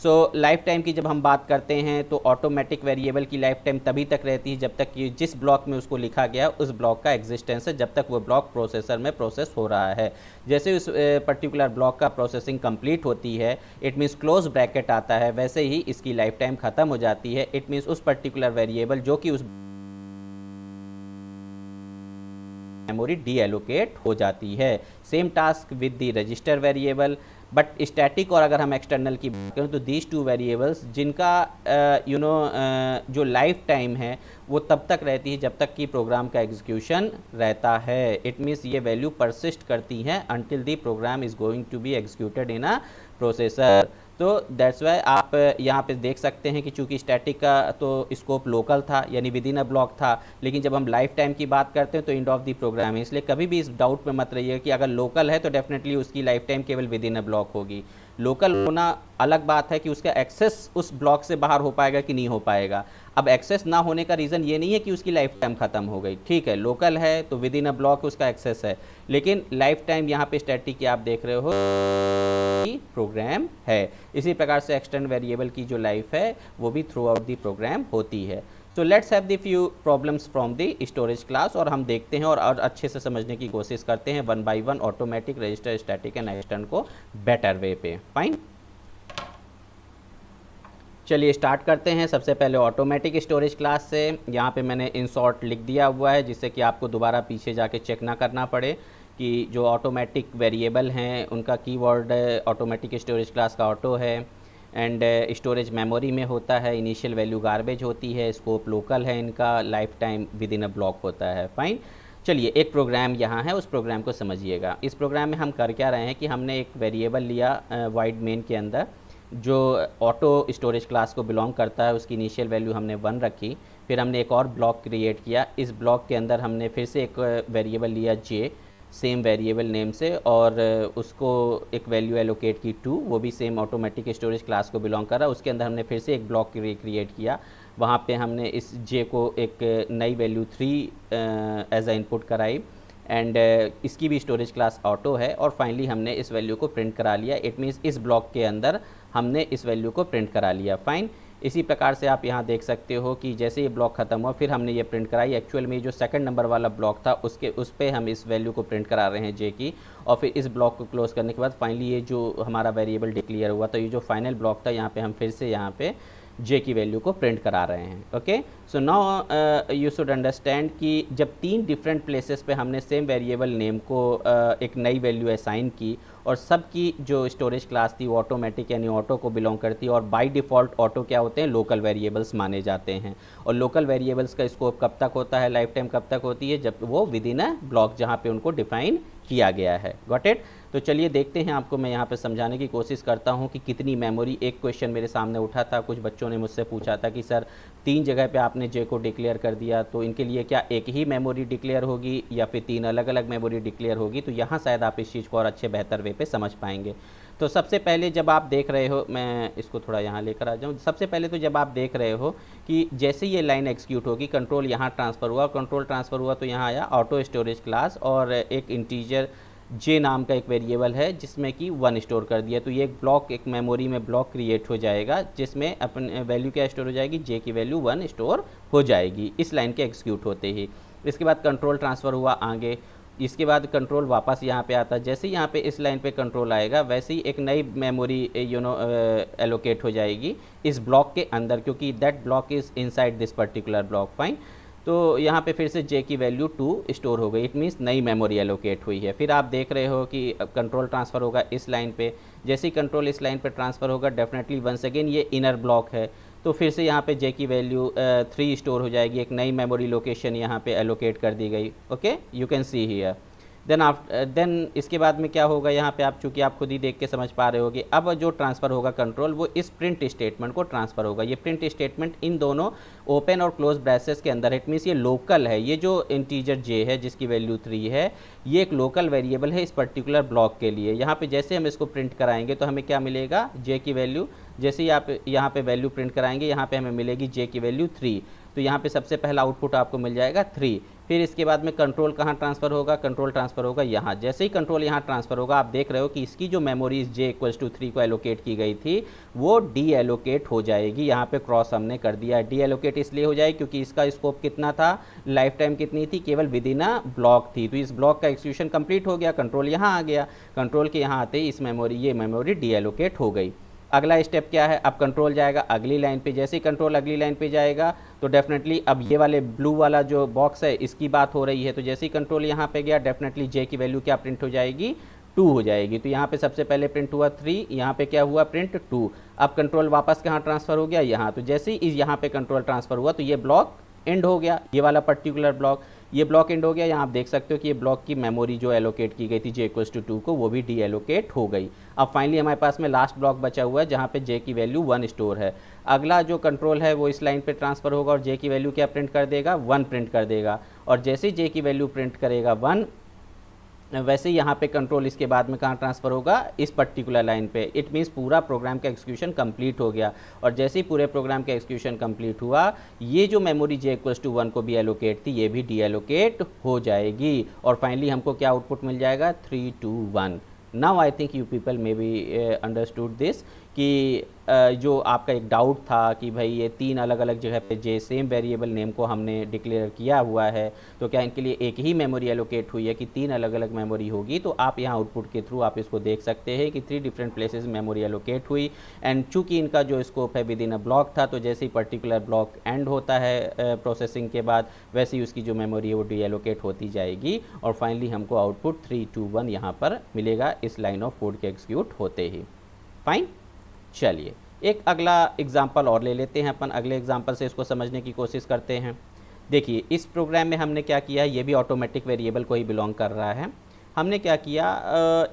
So lifetime की जब हम बात करते हैं तो ऑटोमेटिक वेरिएबल की लाइफ टाइम तभी तक रहती है जब तक कि जिस ब्लॉक में उसको लिखा गया उस ब्लॉक का एग्जिस्टेंस है, जब तक वो ब्लॉक प्रोसेसर में प्रोसेस हो रहा है। जैसे उस पर्टिकुलर ब्लॉक का प्रोसेसिंग कंप्लीट होती है, इट मीन्स क्लोज ब्रैकेट आता है, वैसे ही इसकी लाइफ टाइम ख़त्म हो जाती है। इट मीन्स उस पर्टिकुलर वेरिएबल जो कि उस मेमोरी डी एलोकेट हो जाती है। Same task with the register variable, but static और अगर हम एक्सटर्नल की बात करें तो दीज टू वेरिएबल्स जिनका जो लाइफ टाइम है वो तब तक रहती है जब तक कि प्रोग्राम का एग्जीक्यूशन रहता है। इट मीन्स ये वैल्यू परसिस्ट करती हैं until the program is going to be executed in a processor. तो दैट्स वाई आप यहाँ पे देख सकते हैं कि चूंकि स्टैटिक का तो स्कोप लोकल था यानी विद इन अ ब्लॉक था, लेकिन जब हम लाइफ टाइम की बात करते हैं तो एंड ऑफ द प्रोग्राम है। इसलिए कभी भी इस डाउट में मत रहिए कि अगर लोकल है तो डेफिनेटली उसकी लाइफ टाइम केवल विद इन अ ब्लॉक होगी। लोकल होना अलग बात है कि उसका एक्सेस उस ब्लॉक से बाहर हो पाएगा कि नहीं हो पाएगा। अब एक्सेस ना होने का रीज़न ये नहीं है कि उसकी लाइफ टाइम ख़त्म हो गई, ठीक है, लोकल है तो विद इन अ ब्लॉक उसका एक्सेस है, लेकिन लाइफ टाइम यहाँ पे स्टैटिक की आप देख रहे हो प्रोग्राम है। इसी प्रकार से एक्सटर्नल वेरिएबल की जो लाइफ है वो भी थ्रू आउट दी प्रोग्राम होती है। तो let's have the few problems from the storage class, और हम देखते हैं और अच्छे से समझने की कोशिश करते हैं one by one automatic, register, static and external को बेटर वे पे। फाइन, चलिए स्टार्ट करते हैं। सबसे पहले ऑटोमेटिक स्टोरेज क्लास से यहाँ पे मैंने इन शॉर्ट लिख दिया हुआ है जिससे कि आपको दोबारा पीछे जाके चेक ना करना पड़े कि जो ऑटोमेटिक वेरिएबल हैं उनका कीवर्ड ऑटोमेटिक स्टोरेज क्लास का ऑटो है, एंड स्टोरेज मेमोरी में होता है, इनिशियल वैल्यू गार्बेज होती है, स्कोप लोकल है, इनका life time with in a block होता है। फाइन, चलिए एक प्रोग्राम यहाँ है, उस प्रोग्राम को समझिएगा। इस प्रोग्राम में हम कर क्या रहे हैं कि हमने एक वेरिएबल लिया वाइड मेन के अंदर जो ऑटो स्टोरेज क्लास को बिलोंग करता है, उसकी इनिशियल वैल्यू हमने 1 रखी। फिर हमने एक और ब्लॉक क्रिएट किया, इस ब्लॉक के अंदर हमने फिर से एक वेरिएबल लिया जे, सेम वेरिएबल नेम से, और उसको एक वैल्यू एलोकेट की 2, वो भी सेम ऑटोमेटिक स्टोरेज क्लास को बिलोंग कर रहा है। उसके अंदर हमने फिर से एक ब्लॉक क्रिएट किया, वहाँ पे हमने इस जे को एक नई वैल्यू 3 एज अ इनपुट कराई, एंड इसकी भी स्टोरेज क्लास ऑटो है, और फाइनली हमने इस वैल्यू को प्रिंट करा लिया। इट मीन्स इस ब्लॉक के अंदर हमने इस वैल्यू को प्रिंट करा लिया। फाइन, इसी प्रकार से आप यहाँ देख सकते हो कि जैसे ये ब्लॉक ख़त्म हुआ फिर हमने ये प्रिंट कराई। एक्चुअल में जो सेकंड नंबर वाला ब्लॉक था उस पर हम इस वैल्यू को प्रिंट करा रहे हैं जे की, और फिर इस ब्लॉक को क्लोज करने के बाद फाइनली ये जो हमारा वेरिएबल डिक्लेयर हुआ तो ये जो फाइनल ब्लॉक था यहाँ पे हम फिर से यहाँ पे जे की वैल्यू को प्रिंट करा रहे हैं। Okay, so now you should understand कि जब 3 डिफरेंट प्लेसेस पे हमने सेम वेरिएबल नेम को एक नई वैल्यू असाइन की और सबकी जो स्टोरेज क्लास थी वो ऑटोमेटिक यानी ऑटो को बिलोंग करती है, और बाय डिफ़ॉल्ट ऑटो क्या होते हैं, लोकल वेरिएबल्स माने जाते हैं। और लोकल वेरिएबल्स का स्कोप कब तक होता है, लाइफ टाइम कब तक होती है, जब वो विद इन अ ब्लॉक जहाँ पे उनको डिफाइन किया गया है। Got it? तो चलिए देखते हैं, आपको मैं यहाँ पे समझाने की कोशिश करता हूँ कि कितनी मेमोरी। एक क्वेश्चन मेरे सामने उठा था, कुछ बच्चों ने मुझसे पूछा था कि सर 3 जगह पे आपने जे को डिक्लेयर कर दिया, तो इनके लिए क्या एक ही मेमोरी डिक्लेयर होगी या फिर 3 अलग अलग मेमोरी डिक्लेयर होगी? तो यहाँ शायद आप इस चीज़ को और अच्छे बेहतर वे पे समझ पाएंगे। तो सबसे पहले जब आप देख रहे हो, मैं इसको थोड़ा यहाँ लेकर आ जाऊँ। सबसे पहले तो जब आप देख रहे हो कि जैसे ये लाइन एग्जीक्यूट होगी, कंट्रोल यहाँ ट्रांसफ़र हुआ, कंट्रोल ट्रांसफ़र हुआ तो यहाँ आया ऑटो स्टोरेज क्लास, और एक इंटीजर जे नाम का एक वेरिएबल है जिसमें कि 1 स्टोर कर दिया। तो ये एक ब्लॉक, एक मेमोरी में ब्लॉक क्रिएट हो जाएगा जिसमें अपन वैल्यू क्या स्टोर हो जाएगी, जे की वैल्यू 1 स्टोर हो जाएगी इस लाइन के एग्जीक्यूट होते ही। इसके बाद कंट्रोल ट्रांसफ़र हुआ आगे, इसके बाद कंट्रोल वापस यहाँ पे आता है। जैसे ही यहाँ पे इस लाइन पे कंट्रोल आएगा वैसे ही एक नई मेमोरी एलोकेट हो जाएगी इस ब्लॉक के अंदर, क्योंकि that block is inside this particular block. Fine, तो यहाँ पे फिर से j की वैल्यू 2 स्टोर हो गई, इट मीन्स नई मेमोरी एलोकेट हुई है। फिर आप देख रहे हो कि कंट्रोल ट्रांसफ़र होगा इस लाइन पे, जैसे ही कंट्रोल इस लाइन पे ट्रांसफ़र होगा डेफिनेटली वंस अगेन ये इनर ब्लॉक है, तो फिर से यहाँ पे j की वैल्यू 3 स्टोर हो जाएगी, एक नई मेमोरी लोकेशन यहाँ पे एलोकेट कर दी गई। Okay, you can see here. Then इसके बाद में क्या होगा, यहाँ पे आप चूँकि आप खुद ही देख के समझ पा रहे हो कि अब जो ट्रांसफ़र होगा कंट्रोल वो इस प्रिंट स्टेटमेंट को ट्रांसफ़र होगा। ये प्रिंट स्टेटमेंट इन दोनों ओपन और क्लोज ब्रैसेस के अंदर, इट मीन्स ये लोकल है। ये जो इंटीजर j है जिसकी वैल्यू 3 है, ये एक लोकल वेरिएबल है इस पर्टिकुलर ब्लॉक के लिए। यहाँ पे जैसे हम इसको प्रिंट कराएंगे तो हमें क्या मिलेगा, j की वैल्यू, जैसे ही आप यहाँ पे वैल्यू प्रिंट कराएंगे यहाँ पे हमें मिलेगी j की वैल्यू 3, तो यहाँ पे सबसे पहला आउटपुट आपको मिल जाएगा 3। फिर इसके बाद में कंट्रोल कहाँ ट्रांसफ़र होगा, कंट्रोल ट्रांसफ़र होगा यहाँ। जैसे ही कंट्रोल यहाँ ट्रांसफ़र होगा आप देख रहे हो कि इसकी जो मेमोरीज j = 3 को एलोकेट की गई थी वो डी एलोकेट हो जाएगी। यहाँ पे क्रॉस हमने कर दिया। डी एलोकेट इसलिए हो जाएगी क्योंकि इसका स्कोप कितना था, लाइफ टाइम कितनी थी, केवल विद इन अ ब्लॉक थी। तो इस ब्लॉक का एक्सक्यूशन कंप्लीट हो गया, कंट्रोल यहाँ आ गया, कंट्रोल के यहाँ आते ही इस ये मेमोरी डी एलोकेट हो गई। अगला स्टेप क्या है, अब कंट्रोल जाएगा अगली लाइन पे। जैसे ही कंट्रोल अगली लाइन पे जाएगा तो डेफिनेटली अब ये वाले ब्लू वाला जो बॉक्स है इसकी बात हो रही है, तो जैसे ही कंट्रोल यहाँ पे गया डेफिनेटली j की वैल्यू क्या प्रिंट हो जाएगी, 2 हो जाएगी। तो यहाँ पे सबसे पहले प्रिंट हुआ 3, यहाँ पे क्या हुआ, प्रिंट 2। अब कंट्रोल वापस कहाँ ट्रांसफ़र हो गया, यहाँ। तो जैसे ही यहाँ पे कंट्रोल ट्रांसफ़र हुआ तो ये ब्लॉक एंड हो गया, ये वाला पर्टिकुलर ब्लॉक, ये ब्लॉक एंड हो गया। यहाँ आप देख सकते हो कि ये ब्लॉक की मेमोरी जो एलोकेट की गई थी j = 2 को, वो भी डी एलोकेट हो गई। अब फाइनली हमारे पास में लास्ट ब्लॉक बचा हुआ है जहाँ पे j की वैल्यू 1 स्टोर है। अगला जो कंट्रोल है वो इस लाइन पे ट्रांसफ़र होगा और j की वैल्यू क्या प्रिंट कर देगा, 1 प्रिंट कर देगा। और जैसे ही j की वैल्यू प्रिंट करेगा 1, वैसे ही यहाँ पे कंट्रोल इसके बाद में कहाँ ट्रांसफ़र होगा, इस पर्टिकुलर लाइन पे। इट मीन्स पूरा प्रोग्राम का एक्सक्यूशन कंप्लीट हो गया। और जैसे ही पूरे प्रोग्राम का एक्सक्यूशन कंप्लीट हुआ, ये जो मेमोरी j = 1 को भी एलोकेट थी ये भी डी एलोकेट हो जाएगी। और फाइनली हमको क्या आउटपुट मिल जाएगा, 3, 2, 1। Now I think you people may be understood this कि जो आपका एक डाउट था कि भाई ये 3 अलग अलग जगह पे j सेम वेरिएबल नेम को हमने डिक्लेयर किया हुआ है, तो क्या इनके लिए एक ही मेमोरी एलोकेट हुई है कि 3 अलग अलग मेमोरी होगी। तो आप यहाँ आउटपुट के थ्रू आप इसको देख सकते हैं कि 3 डिफरेंट प्लेसेस मेमोरी एलोकेट हुई। एंड चूँकि इनका जो स्कोप है विद इन अ ब्लॉक था, तो जैसे ही पर्टिकुलर ब्लॉक एंड होता है प्रोसेसिंग के बाद, वैसे ही उसकी जो मेमोरी है वो डी एलोकेट होती जाएगी। और फाइनली हमको आउटपुट 3, 2, 1 यहाँ पर मिलेगा इस लाइन ऑफ कोड के एग्जीक्यूट होते ही। फाइन, चलिए एक अगला एग्जाम्पल और ले लेते हैं अपन। अगले एग्जाम्पल से इसको समझने की कोशिश करते हैं। देखिए इस प्रोग्राम में हमने क्या किया है, ये भी ऑटोमेटिक वेरिएबल को ही बिलोंग कर रहा है। हमने क्या किया,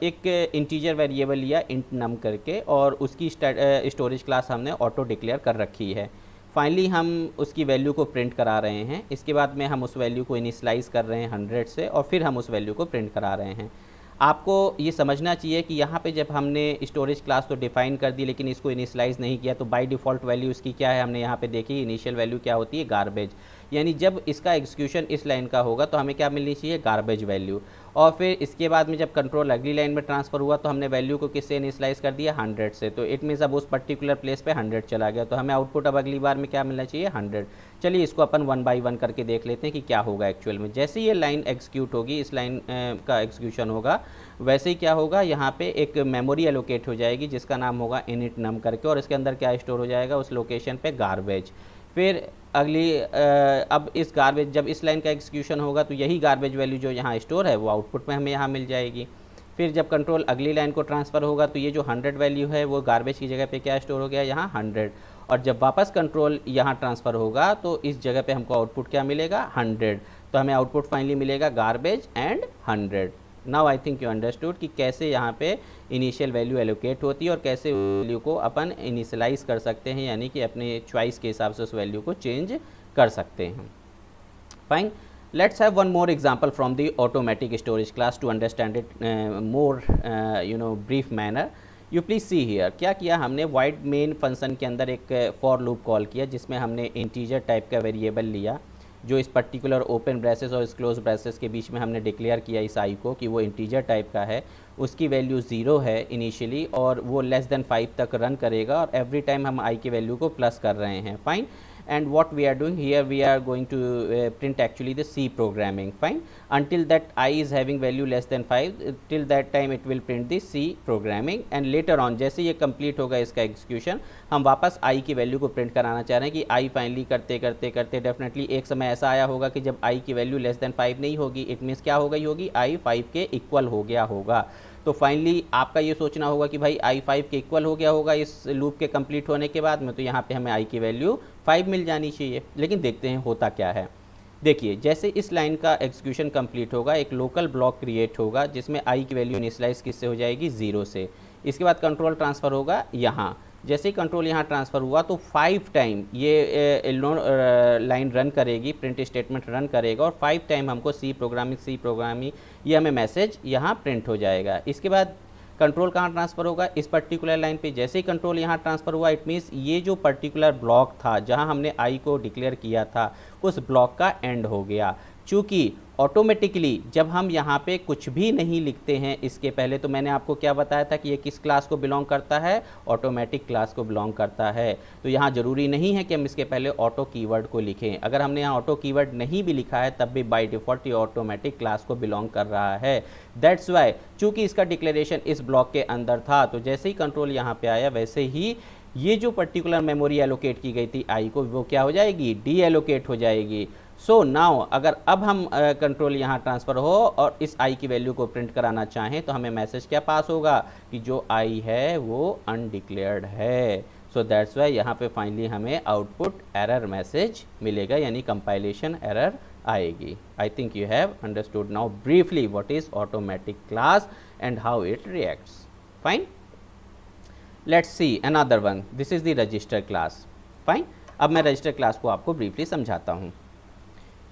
एक इंटीजर वेरिएबल लिया इंट नम करके, और उसकी स्टोरेज क्लास हमने ऑटो डिक्लेयर कर रखी है। फाइनली हम उसकी वैल्यू को प्रिंट करा रहे हैं। इसके बाद में हम उस वैल्यू को इनिशियलाइज़ कर रहे हैं 100 से, और फिर हम उस वैल्यू को प्रिंट करा रहे हैं। आपको ये समझना चाहिए कि यहाँ पे जब हमने स्टोरेज क्लास तो डिफाइन कर दी लेकिन इसको इनिशियलाइज़ नहीं किया, तो बाय डिफ़ॉल्ट वैल्यू इसकी क्या है, हमने यहाँ पे देखी इनिशियल वैल्यू क्या होती है, गार्बेज। यानी जब इसका एग्जीक्यूशन इस लाइन का होगा तो हमें क्या मिलनी चाहिए, गार्बेज वैल्यू। और फिर इसके बाद में जब कंट्रोल अगली लाइन में ट्रांसफ़र हुआ तो हमने वैल्यू को किससे इनिशियलाइज़ कर दिया, 100 से। तो इट मीन्स अब उस पर्टिकुलर प्लेस पे 100 चला गया, तो हमें आउटपुट अब अगली बार में क्या मिलना चाहिए, 100। चलिए इसको अपन 1 बाई 1 करके देख लेते हैं कि क्या होगा एक्चुअल में। जैसे ये लाइन एग्जीक्यूट होगी, इस लाइन का एग्जीक्यूशन होगा, वैसे ही क्या होगा, यहाँ पे एक मेमोरी एलोकेट हो जाएगी जिसका नाम होगा इनिट नम करके, और इसके अंदर क्या स्टोर हो जाएगा, उस लोकेशन पे गार्बेज। फिर अगली अब इस गार्बेज, जब इस लाइन का एग्जीक्यूशन होगा तो यही गार्बेज वैल्यू जो यहाँ स्टोर है वो आउटपुट में हमें यहाँ मिल जाएगी। फिर जब कंट्रोल अगली लाइन को ट्रांसफ़र होगा तो ये जो 100 वैल्यू है वो गार्बेज की जगह पे क्या स्टोर हो गया, यहाँ 100। और जब वापस कंट्रोल यहाँ ट्रांसफ़र होगा तो इस जगह पे हमको आउटपुट क्या मिलेगा, 100। तो हमें आउटपुट फाइनली मिलेगा garbage and 100। Now I think you understood कि कैसे यहाँ पे इनिशियल वैल्यू एलोकेट होती है और कैसे वैल्यू को अपन इनिशियलाइज कर सकते हैं, यानी कि अपने चॉइस के हिसाब से उस वैल्यू को चेंज कर सकते हैं। Fine, let's have one more example from the automatic storage class to understand it more brief manner. You please see here, क्या किया हमने, void main फंक्शन के अंदर एक for लूप कॉल किया जिसमें हमने इंटीजर टाइप का वेरिएबल लिया जो इस पर्टिकुलर ओपन ब्रेसेस और इस क्लोज ब्रेसेस के बीच में हमने डिक्लेयर किया इस आई को कि वो इंटीजर टाइप का है, उसकी वैल्यू 0 है इनिशियली और वो लेस देन 5 तक रन करेगा और एवरी टाइम हम आई की वैल्यू को प्लस कर रहे हैं। Fine, and what we are doing here, we are going to print actually the C programming. Fine, until that I is having value less than 5, till that time it will print the C programming, and later on जैसे ये complete होगा इसका execution, हम वापस I की value को print कराना चाह रहे हैं कि I फाइनली करते करते करते डेफिनेटली एक समय ऐसा आया होगा कि जब I की वैल्यू लेस देन 5 नहीं होगी, इट मीन्स क्या हो गई होगी, I 5 के इक्वल हो गया होगा। तो फाइनली आपका ये सोचना होगा कि भाई I 5 के इक्वल हो गया होगा इस लूप के कंप्लीट होने के बाद में, तो यहाँ पे हमें I की वैल्यू 5 मिल जानी चाहिए। लेकिन देखते हैं होता क्या है। देखिए, जैसे इस लाइन का एग्जीक्यूशन कंप्लीट होगा, एक लोकल ब्लॉक क्रिएट होगा जिसमें I की वैल्यू इनिशियलाइज किससे हो जाएगी, 0 से। इसके बाद कंट्रोल ट्रांसफ़र होगा यहाँ। जैसे ही कंट्रोल यहाँ ट्रांसफ़र हुआ तो 5 टाइम ये लाइन रन करेगी, प्रिंट स्टेटमेंट रन करेगा, और 5 टाइम हमको सी प्रोग्रामिंग ये हमें मैसेज यहाँ प्रिंट हो जाएगा। इसके बाद कंट्रोल कहाँ ट्रांसफ़र होगा, इस पर्टिकुलर लाइन पे। जैसे ही कंट्रोल यहाँ ट्रांसफ़र हुआ, इट मीन्स ये जो पर्टिकुलर ब्लॉक था जहाँ हमने आई को डिक्लेयर किया था, उस ब्लॉक का एंड हो गया। चूँकि ऑटोमेटिकली जब हम यहाँ पे कुछ भी नहीं लिखते हैं इसके पहले, तो मैंने आपको क्या बताया था कि ये किस क्लास को बिलोंग करता है, ऑटोमेटिक क्लास को बिलोंग करता है। तो यहाँ ज़रूरी नहीं है कि हम इसके पहले ऑटो कीवर्ड को लिखें। अगर हमने यहाँ ऑटो कीवर्ड नहीं भी लिखा है तब भी बाय डिफ़ॉल्ट ये ऑटोमेटिक क्लास को बिलोंग कर रहा है। दैट्स वाई चूँकि इसका डिक्लेरेशन इस ब्लॉक के अंदर था, तो जैसे ही कंट्रोल यहाँ पे आया वैसे ही ये जो पर्टिकुलर मेमोरी एलोकेट की गई थी आई को, वो क्या हो जाएगी, डी एलोकेट हो जाएगी। सो नाउ अगर अब हम कंट्रोल यहाँ ट्रांसफ़र हो और इस आई की वैल्यू को प्रिंट कराना चाहें, तो हमें मैसेज क्या पास होगा कि जो आई है वो अनडिक्लेयर्ड है। सो दैट्स वाई यहाँ पे फाइनली हमें आउटपुट एरर मैसेज मिलेगा, यानी कंपाइलेशन एरर आएगी। I think you have understood now briefly what is automatic class and how it reacts. Fine, let's see another one. This is the register class. Fine, अब मैं register class को आपको briefly समझाता हूँ।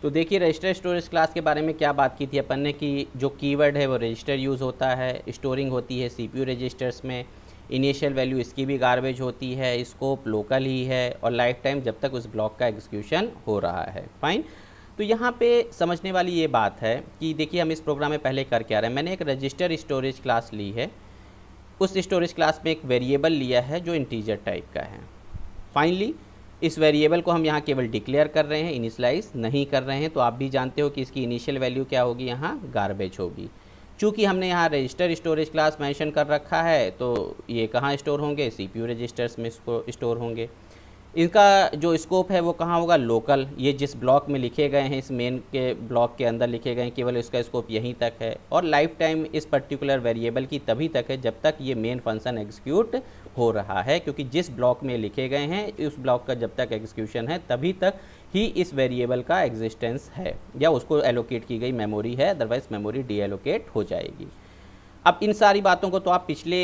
तो देखिए, register storage class के बारे में क्या बात की थी अपन ने कि जो कीवर्ड है वो रजिस्टर यूज़ होता है, स्टोरिंग होती है सीपीयू रजिस्टर्स में, इनिशियल वैल्यू इसकी भी गार्बेज होती है, स्कोप लोकल ही है, और लाइफ टाइम जब तक उस ब्लॉक का एग्जीक्यूशन हो रहा है। फाइन, तो यहाँ पे समझने वाली ये बात है कि देखिए हम इस प्रोग्राम में पहले कर क्या रहे हैं। मैंने एक रजिस्टर स्टोरेज क्लास ली है, उस स्टोरेज क्लास में एक वेरिएबल लिया है जो इंटीजर टाइप का है। फाइनली इस वेरिएबल को हम यहाँ केवल डिक्लेयर कर रहे हैं, इनिशियलाइज नहीं कर रहे हैं। तो आप भी जानते हो कि इसकी इनिशियल वैल्यू क्या होगी, यहाँ गार्बेज होगी। चूँकि हमने यहाँ रजिस्टर स्टोरेज क्लास मेंशन कर रखा है, तो ये कहाँ स्टोर होंगे, सीपीयू रजिस्टर्स में इसको स्टोर होंगे। इनका जो स्कोप है वो कहाँ होगा, लोकल। ये जिस ब्लॉक में लिखे गए हैं, इस मेन के ब्लॉक के अंदर लिखे गए हैं, केवल इसका स्कोप यहीं तक है। और लाइफ टाइम इस पर्टिकुलर वेरिएबल की तभी तक है जब तक ये मेन फंक्शन एग्जीक्यूट हो रहा है, क्योंकि जिस ब्लॉक में लिखे गए हैं उस ब्लॉक का जब तक एग्जीक्यूशन है तभी तक ही इस वेरिएबल का एग्जिस्टेंस है या उसको एलोकेट की गई मेमोरी है, अदरवाइज मेमोरी डी एलोकेट हो जाएगी। अब इन सारी बातों को तो आप पिछले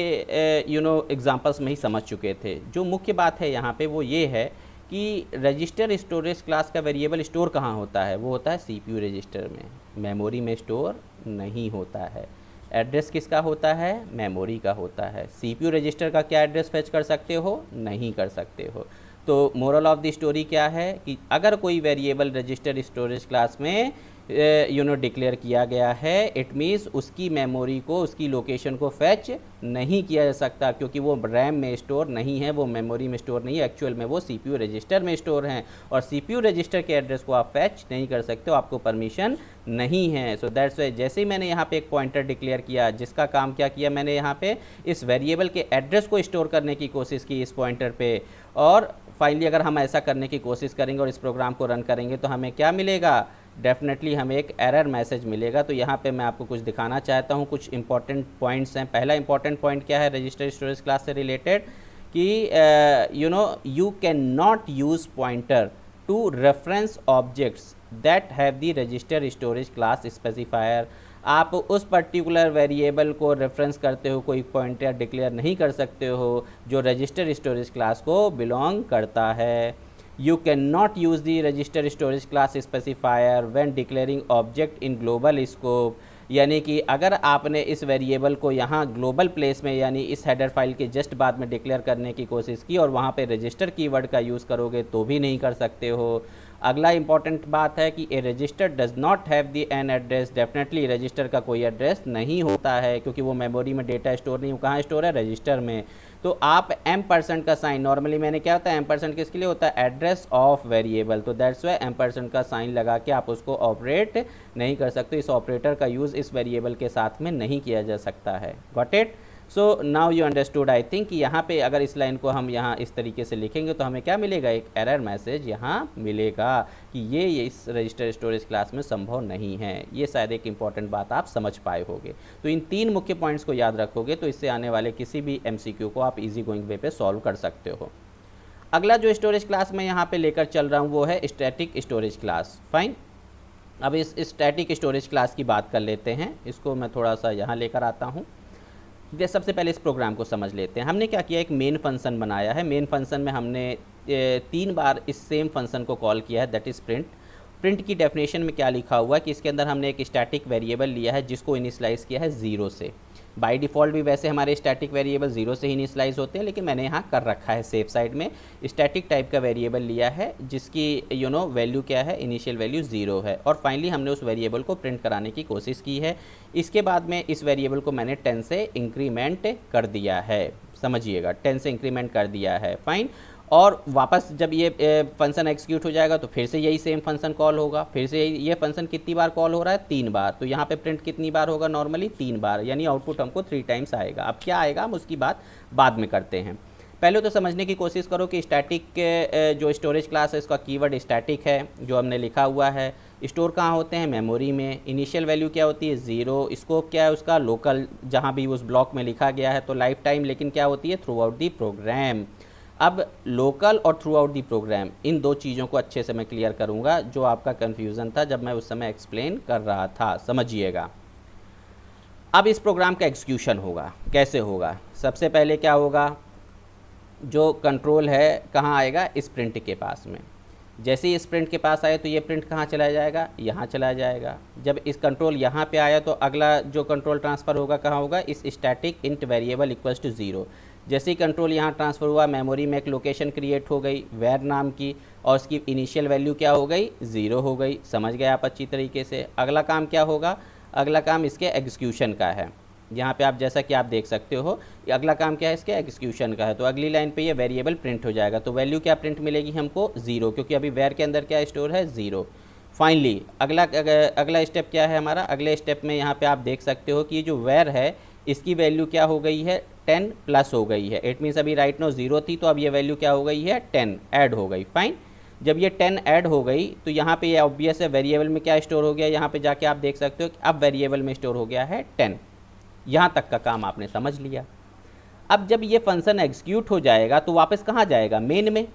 एग्जांपल्स में ही समझ चुके थे। जो मुख्य बात है यहाँ पे वो ये है कि रजिस्टर स्टोरेज क्लास का वेरिएबल स्टोर कहाँ होता है, वो होता है सीपीयू रजिस्टर में, मेमोरी में स्टोर नहीं होता है। एड्रेस किसका होता है, मेमोरी का होता है। सीपीयू रजिस्टर का क्या एड्रेस फेच कर सकते हो, नहीं कर सकते हो। तो मोरल ऑफ द स्टोरी क्या है कि अगर कोई वेरिएबल रजिस्टर स्टोरेज क्लास में डिक्लेयर किया गया है, इट मीन्स उसकी मेमोरी को, उसकी लोकेशन को फैच नहीं किया जा सकता, क्योंकि वो रैम में स्टोर नहीं है, वो मेमोरी में स्टोर नहीं है, एक्चुअल में वो सीपीयू रजिस्टर में स्टोर हैं। और सीपीयू रजिस्टर के एड्रेस को आप फैच नहीं कर सकते हो, आपको परमिशन नहीं है। सो दैट्स वाई जैसे ही मैंने यहाँ पे एक पॉइंटर डिक्लेयर किया, जिसका काम क्या किया, मैंने यहाँ पे इस वेरिएबल के एड्रेस को स्टोर करने की कोशिश की इस पॉइंटर पे। और फाइनली अगर हम ऐसा करने की कोशिश करेंगे और इस प्रोग्राम को रन करेंगे तो हमें क्या मिलेगा, डेफिनेटली हमें एक एरर मैसेज मिलेगा। तो यहाँ पे मैं आपको कुछ दिखाना चाहता हूँ, कुछ इंपॉर्टेंट पॉइंट्स हैं। पहला इंपॉर्टेंट पॉइंट क्या है रजिस्टर स्टोरेज क्लास से रिलेटेड कि you can not use pointer to reference objects that have the register storage class specifier. आप उस पर्टिकुलर वेरिएबल को रेफरेंस करते हो कोई पॉइंटर डिक्लेयर नहीं कर सकते हो जो रजिस्टर स्टोरेज क्लास को बिलोंग करता है। You cannot use the register storage class specifier when declaring object in global scope। यानी कि अगर आपने इस वेरिएबल को यहाँ ग्लोबल प्लेस में यानी इस हेडर फाइल के जस्ट बाद में डिक्लेयर करने की कोशिश की और वहाँ पे रजिस्टर कीवर्ड का यूज़ करोगे तो भी नहीं कर सकते हो। अगला इंपॉर्टेंट बात है कि a register does not have the an address. Definitely register का कोई एड्रेस नहीं होता है, क्योंकि वो मेमोरी में डेटा स्टोर नहीं, वो कहाँ स्टोर है, रजिस्टर में। तो आप M% का साइन, नॉर्मली मैंने क्या होता है M% किसके लिए होता है, एड्रेस ऑफ वेरिएबल, तो दैट्स वाई M% का साइन लगा के आप उसको ऑपरेट नहीं कर सकते। इस ऑपरेटर का यूज़ इस वेरिएबल के साथ में नहीं किया जा सकता है। Got it? So now you understood I think कि यहाँ पे अगर इस लाइन को हम यहाँ इस तरीके से लिखेंगे तो हमें क्या मिलेगा, एक एरर मैसेज यहाँ मिलेगा कि ये इस रजिस्टर स्टोरेज क्लास में संभव नहीं है। ये शायद एक इंपॉर्टेंट बात आप समझ पाए होंगे। तो इन 3 मुख्य पॉइंट्स को याद रखोगे तो इससे आने वाले किसी भी MCQ को आप इजी गोइंग वे पे सॉल्व कर सकते हो। अगला जो स्टोरेज क्लास मैं यहाँ पे लेकर चल रहा हूँ वो है स्टैटिक स्टोरेज क्लास। फाइन, अब इस स्टैटिक स्टोरेज क्लास की बात कर लेते हैं। इसको मैं थोड़ा सा यहाँ लेकर आता हूँ। सबसे पहले इस प्रोग्राम को समझ लेते हैं। हमने क्या किया, एक मेन फंक्शन बनाया है। मेन फंक्शन में हमने 3 बार इस सेम फंक्शन को कॉल किया है, दैट इज़ प्रिंट। प्रिंट की डेफिनेशन में क्या लिखा हुआ है कि इसके अंदर हमने एक स्टैटिक वेरिएबल लिया है जिसको इनिशियलाइज़ किया है 0 से। बाय डिफ़ॉल्ट भी वैसे हमारे स्टैटिक वेरिएबल 0 से ही इनिशियलाइज़ होते हैं, लेकिन मैंने यहाँ कर रखा है सेफ साइड में, स्टैटिक टाइप का वेरिएबल लिया है जिसकी वैल्यू क्या है, इनिशियल वैल्यू 0 है। और फाइनली हमने उस वेरिएबल को प्रिंट कराने की कोशिश की है। इसके बाद में इस वेरिएबल को मैंने 10 से इंक्रीमेंट कर दिया है, समझिएगा 10 से इंक्रीमेंट कर दिया है। फाइन, और वापस जब ये फंक्शन एग्जीक्यूट हो जाएगा तो फिर से यही सेम फंक्शन कॉल होगा। फिर से ये फंक्शन कितनी बार कॉल हो रहा है, 3 बार। तो यहाँ पे प्रिंट कितनी बार होगा, नॉर्मली 3 बार, यानी आउटपुट हमको 3 टाइम्स आएगा। अब क्या आएगा हम उसकी बात बाद में करते हैं। पहले तो समझने की कोशिश करो कि स्टैटिक जो स्टोरेज क्लास है इसका कीवर्ड स्टैटिक है, जो हमने लिखा हुआ है। स्टोर कहाँ होते हैं, मेमोरी में। इनिशियल वैल्यू क्या होती है, 0। स्कोप क्या है उसका, लोकल, जहाँ भी उस ब्लॉक में लिखा गया है। तो लाइफ टाइम लेकिन क्या होती है, थ्रू आउट दी प्रोग्राम। अब लोकल और थ्रू आउट दी प्रोग्राम, इन 2 चीज़ों को अच्छे से मैं क्लियर करूँगा, जो आपका कन्फ्यूज़न था जब मैं उस समय एक्सप्लेन कर रहा था, समझिएगा। अब इस प्रोग्राम का एग्जीक्यूशन होगा, कैसे होगा, सबसे पहले क्या होगा, जो कंट्रोल है कहाँ आएगा, इस प्रिंट के पास में। जैसे ही इस प्रिंट के पास आए तो ये प्रिंट कहाँ चला जाएगा, यहाँ चला जाएगा। जब इस कंट्रोल यहाँ पे आया तो अगला जो कंट्रोल ट्रांसफ़र होगा कहाँ होगा, इस static int variable equals to 0। जैसे ही कंट्रोल यहाँ ट्रांसफ़र हुआ, मेमोरी में एक लोकेशन क्रिएट हो गई वेर नाम की, और उसकी इनिशियल वैल्यू क्या हो गई, 0 हो गई। समझ गए आप अच्छी तरीके से। अगला काम क्या होगा, अगला काम इसके एग्जीक्यूशन का है। यहाँ पे आप जैसा कि आप देख सकते हो, अगला काम क्या है, इसके एग्जीक्यूशन का है। तो अगली लाइन पे ये वेरिएबल प्रिंट हो जाएगा। तो वैल्यू क्या प्रिंट मिलेगी हमको, 0, क्योंकि अभी वेर के अंदर क्या स्टोर है, 0। फाइनली अगला स्टेप क्या है हमारा, अगले स्टेप में यहाँ पे आप देख सकते हो कि ये जो वेर है इसकी वैल्यू क्या हो गई है, 10 प्लस हो गई है। इट मीन्स अभी राइट नो 0 थी, तो अब ये वैल्यू क्या हो गई है, 10 ऐड हो गई। फाइन, जब ये 10 ऐड हो गई तो यहाँ पे ये ऑब्वियस है वेरिएबल में क्या स्टोर हो गया, यहाँ पे जाके आप देख सकते हो कि अब वेरिएबल में स्टोर हो गया है 10। यहाँ तक का काम आपने समझ लिया। अब जब ये फंक्शन एग्जीक्यूट हो जाएगा तो वापस कहाँ जाएगा, मेन में।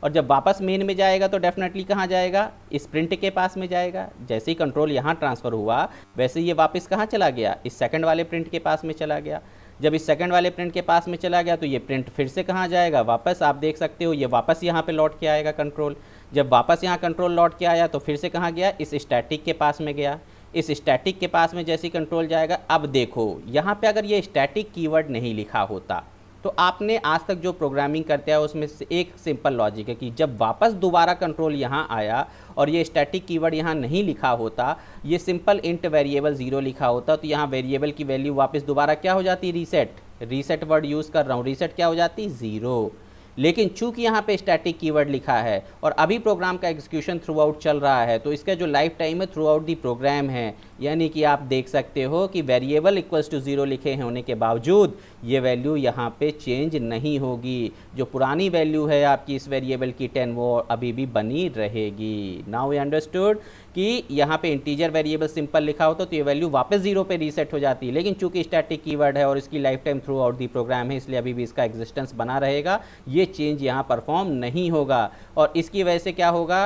और जब वापस मेन में जाएगा तो डेफिनेटली कहाँ जाएगा, इस प्रिंट के पास में जाएगा। जैसे ही कंट्रोल यहाँ ट्रांसफ़र हुआ वैसे ये वापस कहाँ चला गया, इस सेकंड वाले प्रिंट के पास में चला गया। जब इस सेकंड वाले प्रिंट के पास में चला गया तो ये प्रिंट फिर से कहाँ जाएगा, वापस आप देख सकते हो ये वापस यहाँ पे लौट के आएगा कंट्रोल। जब वापस यहाँ कंट्रोल लौट के आया तो फिर से कहाँ गया, इस स्टैटिक के पास में गया। इस स्टैटिक के पास में जैसे ही कंट्रोल जाएगा, अब देखो यहाँ पे अगर ये स्टैटिक कीवर्ड नहीं लिखा होता तो आपने आज तक जो प्रोग्रामिंग करते हैं उसमें से एक सिंपल लॉजिक है कि जब वापस दोबारा कंट्रोल यहाँ आया और ये स्टैटिक कीवर्ड यहाँ नहीं लिखा होता, ये सिंपल इंट वेरिएबल 0 लिखा होता, तो यहाँ वेरिएबल की वैल्यू वापस दोबारा क्या हो जाती, रीसेट वर्ड यूज़ कर रहा हूँ, रीसेट क्या हो जाती, 0। लेकिन चूंकि यहाँ पे स्टैटिक कीवर्ड लिखा है और अभी प्रोग्राम का एग्जीक्यूशन थ्रू आउट चल रहा है, तो इसका जो लाइफ टाइम है थ्रू आउट दी प्रोग्राम है। यानी कि आप देख सकते हो कि वेरिएबल इक्वल्स टू 0 लिखे होने के बावजूद ये वैल्यू यहाँ पे चेंज नहीं होगी। जो पुरानी वैल्यू है आपकी इस वेरिएबल की 10, वो अभी भी बनी रहेगी। नाउ वी अंडरस्टूड कि यहाँ पे इंटीजर वेरिएबल सिंपल लिखा होता तो ये वैल्यू वापस 0 पे रीसेट हो जाती है। लेकिन चूंकि स्टैटिक कीवर्ड है और इसकी lifetime throughout the program है, इसलिए अभी भी इसका एग्जिस्टेंस बना रहेगा, ये चेंज यहाँ परफॉर्म नहीं होगा। और इसकी वजह से क्या होगा,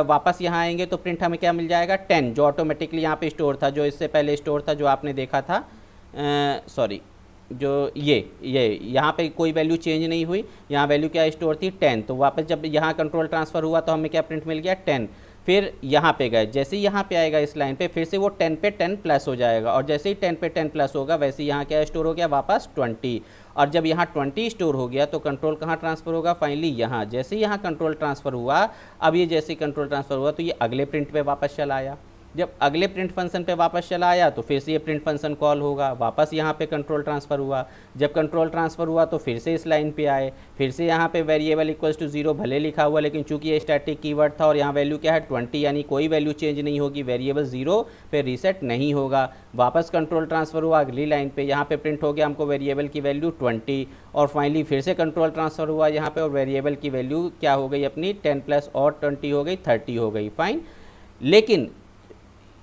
वापस यहाँ आएंगे तो प्रिंट हमें क्या मिल जाएगा, 10, जो ऑटोमेटिकली यहाँ पे स्टोर था, जो इससे पहले स्टोर था, जो आपने देखा था, सॉरी, जो ये यहाँ पे कोई वैल्यू चेंज नहीं हुई। यहाँ वैल्यू क्या स्टोर थी, 10। तो वापस जब यहाँ कंट्रोल ट्रांसफ़र हुआ तो हमें क्या प्रिंट मिल गया, 10। फिर यहाँ पे गए, जैसे ही यहाँ पे आएगा इस लाइन पे फिर से वो 10 पे 10 प्लस हो जाएगा, और जैसे ही 10 पे 10 प्लस होगा वैसे ही यहाँ क्या स्टोर हो गया वापस 20, और जब यहाँ 20 स्टोर हो गया तो कंट्रोल कहाँ ट्रांसफ़र होगा, फाइनली यहाँ। जैसे ही यहाँ कंट्रोल ट्रांसफ़र हुआ, अब ये जैसे ही कंट्रोल ट्रांसफ़र हुआ तो ये अगले प्रिंट पे वापस चला आया। जब अगले प्रिंट फंक्शन पे वापस चला आया तो फिर से ये प्रिंट फंक्शन कॉल होगा, वापस यहाँ पे कंट्रोल ट्रांसफ़र हुआ। जब कंट्रोल ट्रांसफ़र हुआ तो फिर से इस लाइन पे आए, फिर से यहाँ पे वेरिएबल इक्वल्स टू 0 भले लिखा हुआ, लेकिन चूंकि ये स्टैटिक कीवर्ड था और यहाँ वैल्यू क्या है 20, यानी कोई वैल्यू चेंज नहीं होगी, वेरिएबल 0 पे रीसेट नहीं होगा। वापस कंट्रोल ट्रांसफ़र हुआ अगली लाइन पे, यहाँ पे प्रिंट हो गया हमको वेरिएबल की वैल्यू 20, और फाइनली फिर से कंट्रोल ट्रांसफ़र हुआ यहाँ पे, और वेरिएबल की वैल्यू क्या हो गई अपनी 10 प्लस और 20 हो गई 30 हो गई, फाइन। लेकिन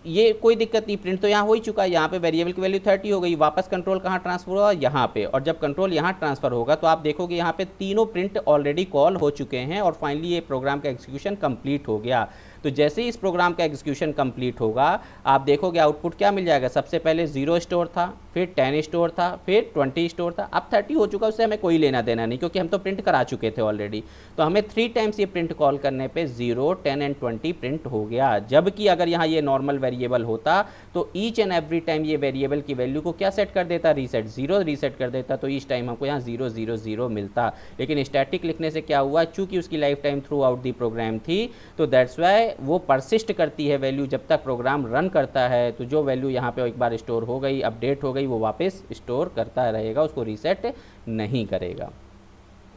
ये कोई दिक्कत नहीं, प्रिंट तो यहाँ हो ही चुका है, यहाँ पे वेरिएबल की वैल्यू 30 हो गई, वापस कंट्रोल कहाँ ट्रांसफर हुआ, यहाँ पे। और जब कंट्रोल यहाँ ट्रांसफर होगा तो आप देखोगे यहाँ पे तीनों प्रिंट ऑलरेडी कॉल हो चुके हैं, और फाइनली ये प्रोग्राम का एग्जीक्यूशन कंप्लीट हो गया। तो जैसे ही इस प्रोग्राम का एग्जीक्यूशन कंप्लीट होगा आप देखोगे आउटपुट क्या मिल जाएगा, सबसे पहले 0 स्टोर था, फिर 10 स्टोर था, फिर 20 स्टोर था, अब 30 हो चुका, उससे हमें कोई लेना देना नहीं क्योंकि हम तो प्रिंट करा चुके थे ऑलरेडी। तो हमें 3 टाइम्स ये प्रिंट कॉल करने पे 0, 10 एंड 20 प्रिंट हो गया। जबकि अगर यहाँ ये नॉर्मल वेरिएबल होता तो ईच एंड एवरी टाइम ये वेरिएबल की वैल्यू को क्या सेट कर देता, रीसेट, 0 रीसेट कर देता, तो ईच टाइम हमको यहाँ 0 0 0 मिलता। लेकिन स्टैटिक लिखने से क्या हुआ, चूंकि उसकी lifetime throughout the program थी, तो दैट्स वाई वो परसिस्ट करती है वैल्यू जब तक प्रोग्राम रन करता है। तो जो वैल्यू यहाँ पे एक बार स्टोर हो गई, अपडेट हो गई, वो वापस स्टोर करता रहेगा, उसको रीसेट नहीं करेगा।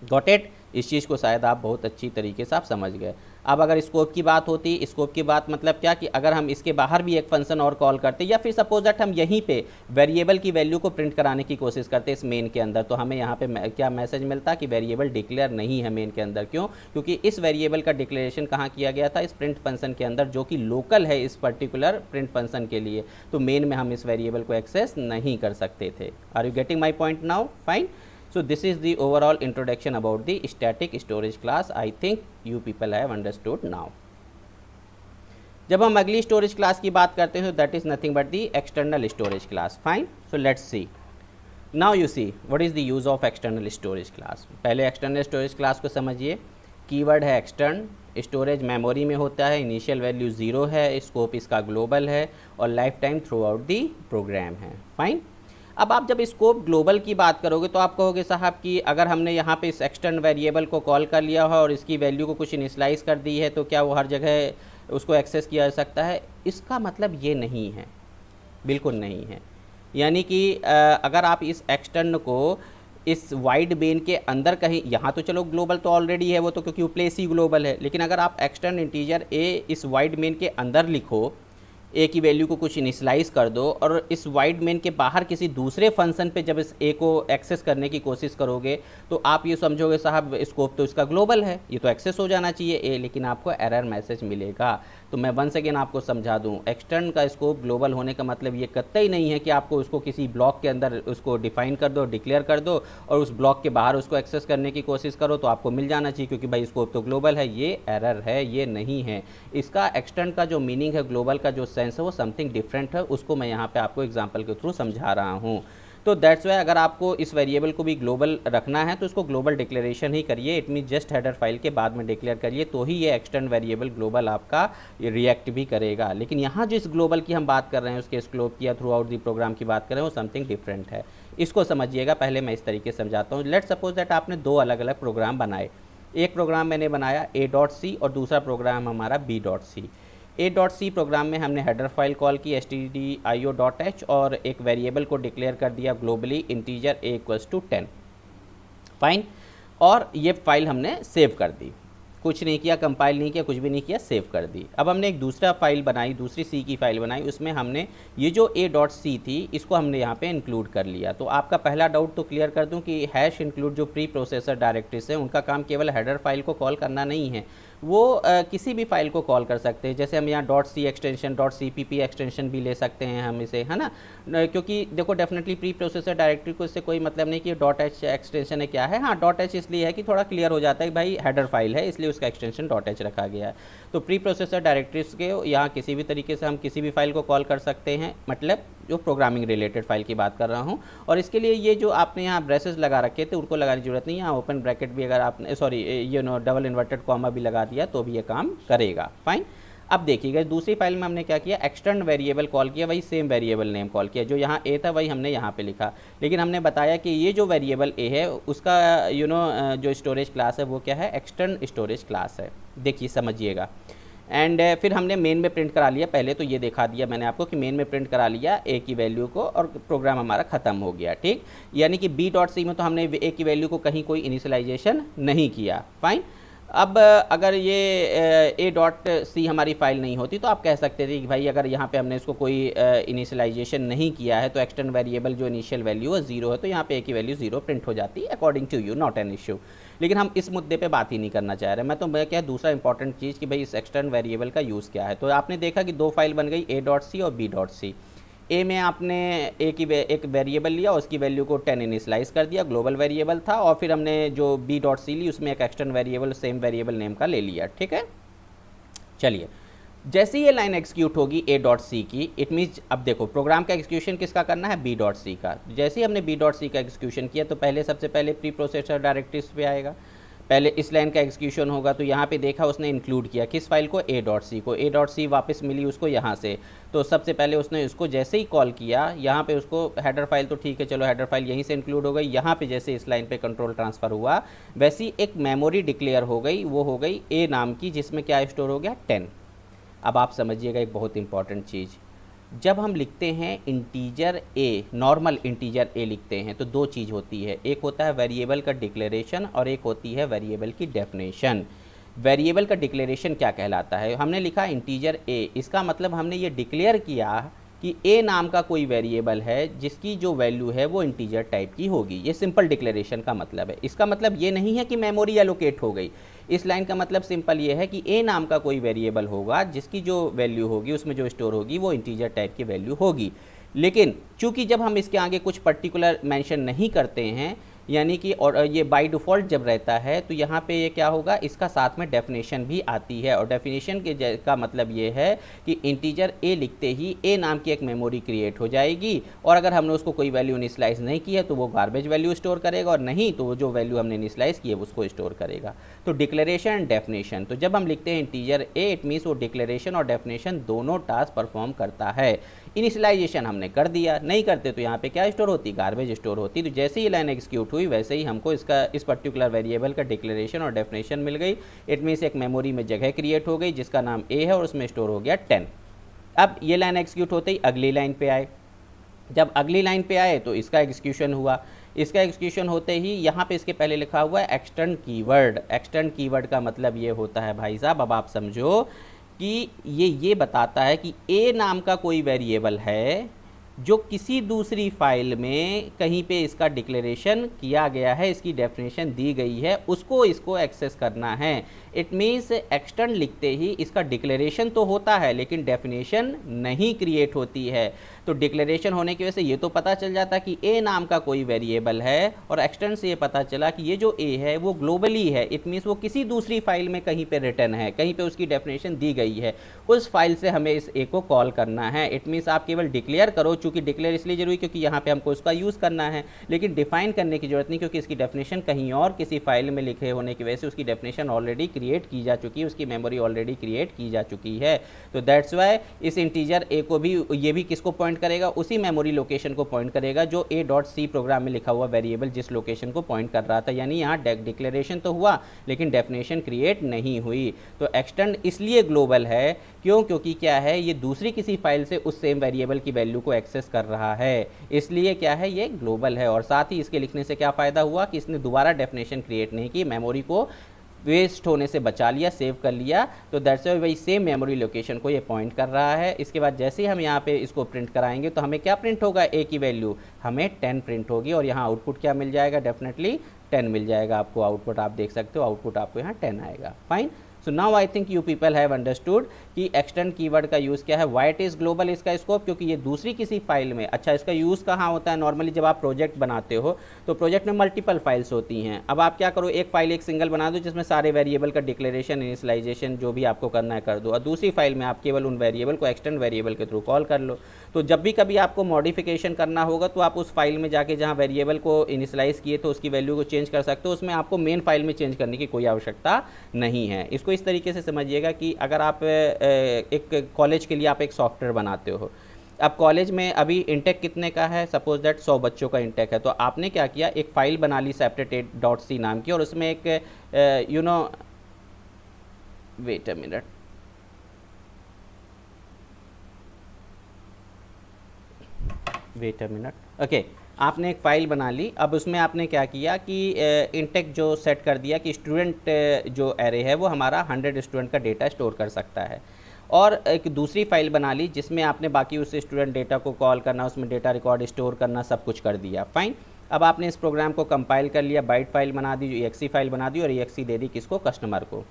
Got it? इस चीज़ को शायद आप बहुत अच्छी तरीके से आप समझ गए। अब अगर स्कोप की बात होती, स्कोप की बात मतलब क्या कि अगर हम इसके बाहर भी एक फंक्शन और कॉल करते, या फिर सपोज दैट हम यहीं पे वेरिएबल की वैल्यू को प्रिंट कराने की कोशिश करते इस मेन के अंदर, तो हमें यहाँ पे क्या मैसेज मिलता कि वेरिएबल डिक्लेयर नहीं है मेन के अंदर। क्यों? क्योंकि इस वेरिएबल का डिक्लेरेशन कहाँ किया गया था, इस प्रिंट फंक्शन के अंदर, जो कि लोकल है इस पर्टिकुलर प्रिंट फंक्शन के लिए। तो मेन में हम इस वेरिएबल को एक्सेस नहीं कर सकते थे। Are you getting my point now? Fine. So this is the overall introduction about the static storage class. I think you people have understood now. जब हम अगली स्टोरेज क्लास की बात करते हैं, that is nothing but the external storage class. Fine. So let's see now, you see what is the use of external storage class. पहले external storage class को समझिए। कीवर्ड है एक्सटर्न, स्टोरेज मेमोरी में होता है, इनिशियल वैल्यू 0 है, scope इसका global है, और lifetime throughout the program है। फाइन। अब आप जब स्कोप ग्लोबल की बात करोगे तो आप कहोगे साहब कि अगर हमने यहाँ पे इस एक्सटर्न वेरिएबल को कॉल कर लिया हो और इसकी वैल्यू को कुछ इनिशियलाइज कर दी है, तो क्या वो हर जगह उसको एक्सेस किया जा सकता है? इसका मतलब ये नहीं है, बिल्कुल नहीं है। यानी कि अगर आप इस एक्सटर्न को इस वाइड बेन के अंदर कहीं, यहाँ तो चलो ग्लोबल तो ऑलरेडी है वो तो, क्योंकि वो प्लेस ही ग्लोबल है, लेकिन अगर आप एक्सटर्न इंटीजर ए इस वाइड बेन के अंदर लिखो, ए की वैल्यू को कुछ इनिशियलाइज कर दो, और इस वाइड मेन के बाहर किसी दूसरे फंक्शन पे जब इस ए को एक्सेस करने की कोशिश करोगे तो आप ये समझोगे साहब स्कोप तो इसका ग्लोबल है, ये तो एक्सेस हो जाना चाहिए ए, लेकिन आपको एरर मैसेज मिलेगा। तो मैं वंस अगेन आपको समझा दूं, एक्सटर्न का स्कोप ग्लोबल होने का मतलब ये कतई नहीं है कि आपको उसको किसी ब्लॉक के अंदर उसको डिफाइन कर दो, डिक्लेयर कर दो, और उस ब्लॉक के बाहर उसको एक्सेस करने की कोशिश करो तो आपको मिल जाना चाहिए क्योंकि भाई स्कोप तो ग्लोबल है। ये एरर है, ये नहीं है। इसका एक्सटर्न का जो मीनिंग है, ग्लोबल का जो सेंस है, वो समथिंग डिफरेंट है, उसको मैं यहाँ पे आपको एग्जाम्पल के थ्रू समझा रहा हूँ। तो दैट्स वाई अगर आपको इस वेरिएबल को भी ग्लोबल रखना है तो इसको ग्लोबल डिक्लेरेशन ही करिए, it mean just header file के बाद में डिक्लेयर करिए, तो ही ये एक्सटर्न वेरिएबल ग्लोबल आपका रिएक्ट भी करेगा। लेकिन यहाँ जिस ग्लोबल की हम बात कर रहे हैं, उसके स्कोप की या थ्रू आउट दी प्रोग्राम की बात कर रहे हैं, वो समथिंग डिफरेंट है। इसको समझिएगा। पहले मैं इस तरीके से समझाता हूँ। लेट्स सपोज दैट आपने दो अलग अलग प्रोग्राम बनाए, एक प्रोग्राम मैंने बनाया a.c और दूसरा प्रोग्राम हमारा b.c। a.c प्रोग्राम में हमने हेडर फाइल कॉल की stdio.h और एक वेरिएबल को डिक्लेयर कर दिया ग्लोबली इंटीजर a = 10। फाइन। और ये फाइल हमने सेव कर दी, कुछ नहीं किया, कंपाइल नहीं किया, कुछ भी नहीं किया, सेव कर दी। अब हमने एक दूसरा फाइल बनाई, दूसरी सी की फाइल बनाई, उसमें हमने ये जो a.c थी इसको हमने यहाँ पे इंक्लूड कर लिया। तो आपका पहला डाउट तो क्लियर कर दूँ कि हैश इंक्लूड जो प्री प्रोसेसर डायरेक्टरीज है उनका काम केवल हेडर फाइल को कॉल करना नहीं है, वो किसी भी फाइल को कॉल कर सकते हैं। जैसे हम यहाँ .c एक्सटेंशन .cpp एक्सटेंशन भी ले सकते हैं हम इसे, है ना, क्योंकि देखो डेफिनेटली प्री प्रोसेसर डायरेक्टरी को इससे कोई मतलब नहीं कि .h एक्सटेंशन है क्या है। हाँ, .h इसलिए है कि थोड़ा क्लियर हो जाता है कि भाई हेडर फाइल है, इसलिए उसका एक्सटेंशन .h रखा गया है। तो प्री प्रोसेसर डायरेक्टरीज के यहाँ किसी भी तरीके से हम किसी भी फाइल को कॉल कर सकते हैं, मतलब जो प्रोग्रामिंग रिलेटेड फाइल की बात कर रहा हूँ। और इसके लिए ये जो आपने यहाँ ब्रेसेस लगा रखे थे उनको लगाने की जरूरत नहीं है। यहाँ ओपन ब्रैकेट भी अगर आपने डबल इन्वर्टेड कॉमा भी लगा दिया तो भी ये काम करेगा। फाइन। अब देखिएगा दूसरी फाइल में हमने क्या किया, एक्सटर्न वेरिएबल कॉल किया, वही सेम वेरिएबल नेम कॉल किया, जो यहाँ ए था वही हमने यहाँ पे लिखा, लेकिन हमने बताया कि ये जो वेरिएबल ए है उसका जो स्टोरेज क्लास है वो क्या है, एक्सटर्न स्टोरेज क्लास है। देखिए समझिएगा। एंड फिर हमने मेन में प्रिंट करा लिया, पहले तो ये दिखा दिया मैंने आपको कि मेन में प्रिंट करा लिया ए की वैल्यू को और प्रोग्राम हमारा ख़त्म हो गया, ठीक। यानी कि बी डॉट सी में तो हमने ए की वैल्यू को कहीं कोई इनिशियलाइजेशन नहीं किया, फाइन। अब अगर ये ए डॉट सी हमारी फाइल नहीं होती तो आप कह सकते थे कि भाई अगर यहाँ पे हमने इसको कोई इनिशियलाइजेशन नहीं किया है तो एक्सटर्न वेरिएबल जो इनिशियल वैल्यू है 0 है, तो यहाँ पे ए की वैल्यू 0 प्रिंट हो जाती है according to you, not an issue. लेकिन हम इस मुद्दे पे बात ही नहीं करना चाह रहे। मैं क्या दूसरा इंपॉर्टेंट चीज़ कि भाई इस एक्सटर्न वेरिएबल का यूज़ क्या है। तो आपने देखा कि दो फाइल बन गई, ए डॉट सी और बी डॉट सी। ए में आपने एक वेरिएबल लिया, उसकी वैल्यू को 10 इनिशियलाइज कर दिया, ग्लोबल वेरिएबल था, और फिर हमने जो बी डॉट सी ली उसमें एक extern variable same variable name का ले लिया, ठीक है। चलिए, जैसे ही ये लाइन एग्जीक्यूट होगी ए डॉट सी की, इट मीन्स अब देखो प्रोग्राम का एग्जीक्यूशन किसका करना है, बी डॉट सी का। जैसे ही हमने बी डॉट सी का एग्जीक्यूशन किया तो सबसे पहले प्री प्रोसेसर डायरेक्टरीज पे आएगा, पहले इस लाइन का एग्जीक्यूशन होगा। तो यहाँ पे देखा उसने इंक्लूड किया किस फाइल को, ए डॉट सी को। ए डॉट सी वापस मिली उसको यहाँ से, तो सबसे पहले उसने इसको जैसे ही कॉल किया यहाँ पे उसको हेडर फाइल, तो ठीक है चलो हेडर फाइल यहीं से इंक्लूड हो गई। यहाँ पे जैसे इस लाइन पे कंट्रोल ट्रांसफ़र हुआ वैसी एक मेमोरी डिक्लेयर हो गई, वो हो गई ए नाम की, जिसमें क्या स्टोर हो गया, 10। अब आप समझिएगा एक बहुत इंपॉर्टेंट चीज़, जब हम लिखते हैं integer a, normal integer a लिखते हैं तो दो चीज़ होती है, एक होता है वेरिएबल का डिक्लेरेशन और एक होती है वेरिएबल की डेफिनेशन। वेरिएबल का डिक्लेरेशन क्या कहलाता है, हमने लिखा इंटीजर ए, इसका मतलब हमने ये डिक्लेयर किया कि ए नाम का कोई वेरिएबल है जिसकी जो वैल्यू है वो इंटीजर टाइप की होगी। ये सिंपल डिक्लेरेशन का मतलब है। इसका मतलब ये नहीं है कि मेमोरी एलोकेट हो गई। इस लाइन का मतलब सिंपल ये है कि ए नाम का कोई वेरिएबल होगा जिसकी जो वैल्यू होगी उसमें जो स्टोर होगी वो इंटीजर टाइप की वैल्यू होगी। लेकिन चूंकि जब हम इसके आगे कुछ पर्टिकुलर मेंशन नहीं करते हैं, यानी कि और ये बाय डिफ़ॉल्ट जब रहता है तो यहाँ पे ये क्या होगा, इसका साथ में डेफिनेशन भी आती है। और डेफिनेशन के का मतलब ये है कि इंटीजर ए लिखते ही ए नाम की एक मेमोरी क्रिएट हो जाएगी, और अगर हमने उसको कोई वैल्यू इनिशियलाइज नहीं की है तो वो गार्बेज वैल्यू स्टोर करेगा, और नहीं तो वो जो वैल्यू हमने इनिशियलाइज की है उसको स्टोर करेगा। तो डिक्लेरेशन एंड डेफिनेशन, तो जब हम लिखते हैं इंटीजर ए, इट मीन्स वो डिक्लेरेशन और डेफिनेशन दोनों टास्क परफॉर्म करता है। इनिशियलाइजेशन हमने कर दिया, नहीं करते तो यहाँ पे क्या स्टोर होती, गार्बेज स्टोर होती। तो जैसे ही लाइन एग्जीक्यूट हुई वैसे ही हमको इस पर्टिकुलर वेरिएबल का डिक्लेरेशन और डेफिनेशन मिल गई। इट मीन्स एक मेमोरी में जगह क्रिएट हो गई जिसका नाम ए है और उसमें स्टोर हो गया 10। अब ये लाइन एग्जीक्यूट होते ही अगली लाइन पे आए, जब अगली लाइन पे आए तो इसका एग्जीक्यूशन हुआ। इसका एग्जीक्यूशन होते ही यहाँ पे इसके पहले लिखा हुआ है एक्सटर्न कीवर्ड। एक्सटर्न कीवर्ड का मतलब ये होता है भाई साहब, अब आप समझो कि ये बताता है कि ए नाम का कोई वेरिएबल है जो किसी दूसरी फाइल में कहीं पे इसका डिक्लेरेशन किया गया है, इसकी डेफिनेशन दी गई है, उसको इसको एक्सेस करना है। इट मीन्स एक्सटर्न लिखते ही इसका डिक्लेरेशन तो होता है लेकिन डेफिनेशन नहीं क्रिएट होती है। तो डिक्लेरेशन होने की वजह से ये तो पता चल जाता कि ए नाम का कोई वेरिएबल है, और एक्सटर्न से ये पता चला कि ये जो ए है वो ग्लोबली है। इट मीन्स वो किसी दूसरी फाइल में कहीं पे रिटर्न है, कहीं पे उसकी डेफिनेशन दी गई है, उस फाइल से हमें इस ए को कॉल करना है। इट मीन्स आप केवल डिक्लेयर करो, चूंकि डिक्लेयर इसलिए जरूरी क्योंकि यहाँ पे हमको उसका यूज़ करना है, लेकिन डिफाइन करने की जरूरत नहीं क्योंकि इसकी डेफिनेशन कहीं और किसी फाइल में लिखे होने की वजह से उसकी डेफिनेशन ऑलरेडी क्रिएट की जा चुकी है, उसकी मेमोरी ऑलरेडी क्रिएट की जा चुकी है। तो दैट्स वाई इस इंटीजर ए को भी, ये भी किसको पॉइंट करेगा, उसी मेमोरी लोकेशन को पॉइंट करेगा जो ए डॉट सी प्रोग्राम में लिखा हुआ वेरिएबल जिस लोकेशन को पॉइंट कर रहा था। यानी यहाँ डिक्लेरेशन तो हुआ लेकिन डेफिनेशन क्रिएट नहीं हुई। तो एक्सटर्न इसलिए ग्लोबल है क्योंकि क्या है, ये दूसरी किसी फाइल से उस सेम वेरिएबल की वैल्यू को एक्सेस कर रहा है, इसलिए क्या है ये ग्लोबल है। और साथ ही इसके लिखने से क्या फ़ायदा हुआ कि इसने दोबारा डेफिनेशन क्रिएट नहीं की, मेमोरी को वेस्ट होने से बचा लिया, सेव कर लिया। तो दैट्स वाई वही सेम मेमोरी लोकेशन को ये पॉइंट कर रहा है। इसके बाद जैसे ही हम यहाँ पे इसको प्रिंट कराएंगे तो हमें क्या प्रिंट होगा, ए की वैल्यू हमें 10 प्रिंट होगी, और यहाँ आउटपुट क्या मिल जाएगा, डेफिनेटली 10 मिल जाएगा आपको आउटपुट। आप देख सकते हो आउटपुट आपको यहाँ 10 आएगा। Fine. So now I think you people have understood कि एक्सटर्न कीवर्ड का यूज़ क्या है, व्हाई इट इज़ ग्लोबल इसका स्कोप, क्योंकि ये दूसरी किसी फाइल में। अच्छा, इसका यूज़ कहाँ होता है, नॉर्मली जब आप प्रोजेक्ट बनाते हो तो प्रोजेक्ट में मल्टीपल फाइल्स होती हैं। अब आप क्या करो, एक फाइल एक सिंगल बना दो जिसमें सारे वेरिएबल का डिक्लेरेशन, इनिशियलाइजेशन जो भी आपको करना है कर दो, और दूसरी फाइल में आप केवल उन वेरिएबल को एक्सटर्न वेरिएबल के थ्रू कॉल कर लो। तो जब भी कभी आपको मॉडिफिकेशन करना होगा तो आप उस फाइल में जाके जहाँ वेरिएबल को इनिशियलाइज किए तो उसकी वैल्यू को चेंज कर सकते हो, उसमें आपको मेन फाइल में चेंज करने की कोई आवश्यकता नहीं है। इसको इस तरीके से समझिएगा कि अगर आप एक कॉलेज के लिए आप एक सॉफ्टवेयर बनाते हो, अब कॉलेज में अभी इंटेक कितने का है, सपोज दैट 100 बच्चों का इंटेक है, तो आपने क्या किया, एक फ़ाइल बना ली separate.c नाम की, और उसमें एक वेट अ मिनट, ओके, आपने एक फ़ाइल बना ली। अब उसमें आपने क्या किया कि इंटेक जो सेट कर दिया कि स्टूडेंट जो एरे है वो हमारा 100 स्टूडेंट का डेटा स्टोर कर सकता है, और एक दूसरी फ़ाइल बना ली जिसमें आपने बाकी उस स्टूडेंट डेटा को कॉल करना, उसमें डेटा रिकॉर्ड स्टोर करना, सब कुछ कर दिया। फाइन। अब आपने इस प्रोग्राम को कंपाइल कर लिया, बाइट फाइल बना दी, जो EXE फाइल बना दी, और EXE दे दी किसको, कस्टमर को।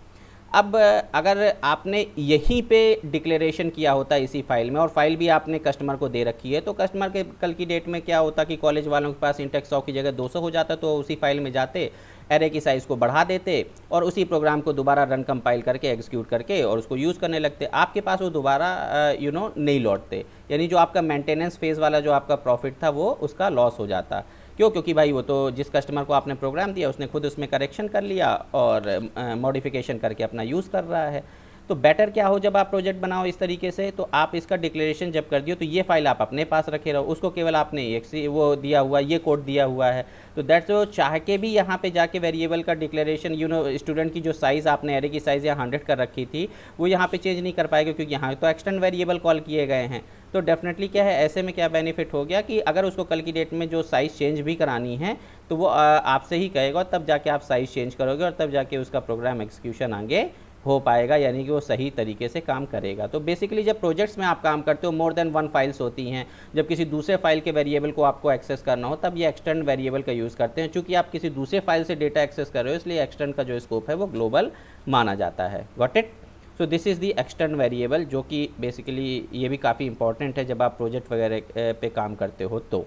अब अगर आपने यहीं पे डिक्लेरेशन किया होता इसी फाइल में, और फाइल भी आपने कस्टमर को दे रखी है, तो कस्टमर के कल की डेट में क्या होता कि कॉलेज वालों के पास इंटेक 100 की जगह 200 हो जाता, तो उसी फाइल में जाते, एरे की साइज़ को बढ़ा देते, और उसी प्रोग्राम को दोबारा रन कंपाइल करके एग्जीक्यूट करके और उसको यूज़ करने लगते। आपके पास वो दोबारा नहीं लौटते, यानी जो आपका मेंटेनेंस फेज़ वाला जो आपका प्रॉफिट था वो उसका लॉस हो जाता। क्यों? क्योंकि भाई वो तो जिस कस्टमर को आपने प्रोग्राम दिया उसने खुद उसमें करेक्शन कर लिया और मॉडिफिकेशन करके अपना यूज़ कर रहा है। तो बेटर क्या हो, जब आप प्रोजेक्ट बनाओ इस तरीके से, तो आप इसका डिक्लेरेशन जब कर दियो तो ये फाइल आप अपने पास रखे रहो, उसको केवल आपने वो दिया हुआ, ये कोड दिया हुआ है, तो दैट्स वो चाह के भी यहाँ पे जाके वेरिएबल का डिक्लेरेशन स्टूडेंट की जो साइज़ आपने एरे की साइज़ यहाँ 100 कर रखी थी वो यहाँ पे चेंज नहीं कर पाएगा, क्योंकि यहाँ तो एक्सटर्न वेरिएबल कॉल किए गए हैं। तो डेफिनेटली क्या है, ऐसे में क्या बेनिफिट हो गया कि अगर उसको कल की डेट में जो साइज़ चेंज भी करानी है तो वो आपसे ही कहेगा, तब जाके आप साइज़ चेंज करोगे और तब जाके उसका प्रोग्राम एग्जीक्यूशन आगे हो पाएगा, यानी कि वो सही तरीके से काम करेगा। तो बेसिकली जब प्रोजेक्ट्स में आप काम करते हो, मोर देन 1 फाइल्स होती हैं, जब किसी दूसरे फाइल के वेरिएबल को आपको एक्सेस करना हो तब ये एक्सटर्न वेरिएबल का यूज़ करते हैं। चूँकि आप किसी दूसरे फाइल से डेटा एक्सेस कर रहे हो, इसलिए एक्सटर्न का जो स्कोप है वो ग्लोबल माना जाता है। Got it? So this is the extern variable, जो कि बेसिकली ये भी काफ़ी इंपॉर्टेंट है जब आप प्रोजेक्ट वगैरह पे काम करते हो। तो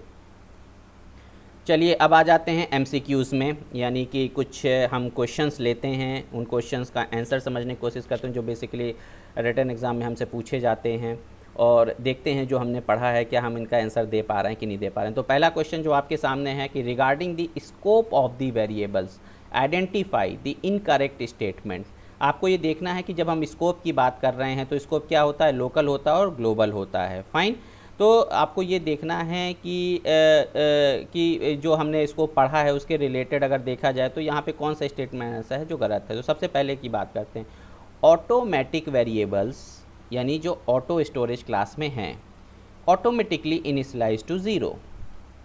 चलिए अब आ जाते हैं MCQs में, यानी कि कुछ हम क्वेश्चंस लेते हैं, उन क्वेश्चंस का आंसर समझने की कोशिश करते हैं जो बेसिकली रिटन एग्ज़ाम में हमसे पूछे जाते हैं, और देखते हैं जो हमने पढ़ा है क्या हम इनका आंसर दे पा रहे हैं कि नहीं दे पा रहे हैं। तो पहला क्वेश्चन जो आपके सामने है कि regarding the scope of the variables identify the incorrect statements. आपको ये देखना है कि जब हम स्कोप की बात कर रहे हैं तो स्कोप क्या होता है, लोकल होता है और ग्लोबल होता है। फाइन। तो आपको ये देखना है कि जो हमने इसको पढ़ा है उसके रिलेटेड अगर देखा जाए तो यहाँ पे कौन सा स्टेटमेंट ऐसा है जो गलत है। तो सबसे पहले की बात करते हैं, ऑटोमेटिक वेरिएबल्स यानी जो ऑटो स्टोरेज क्लास में हैं, ऑटोमेटिकली इनिशलाइज टू 0।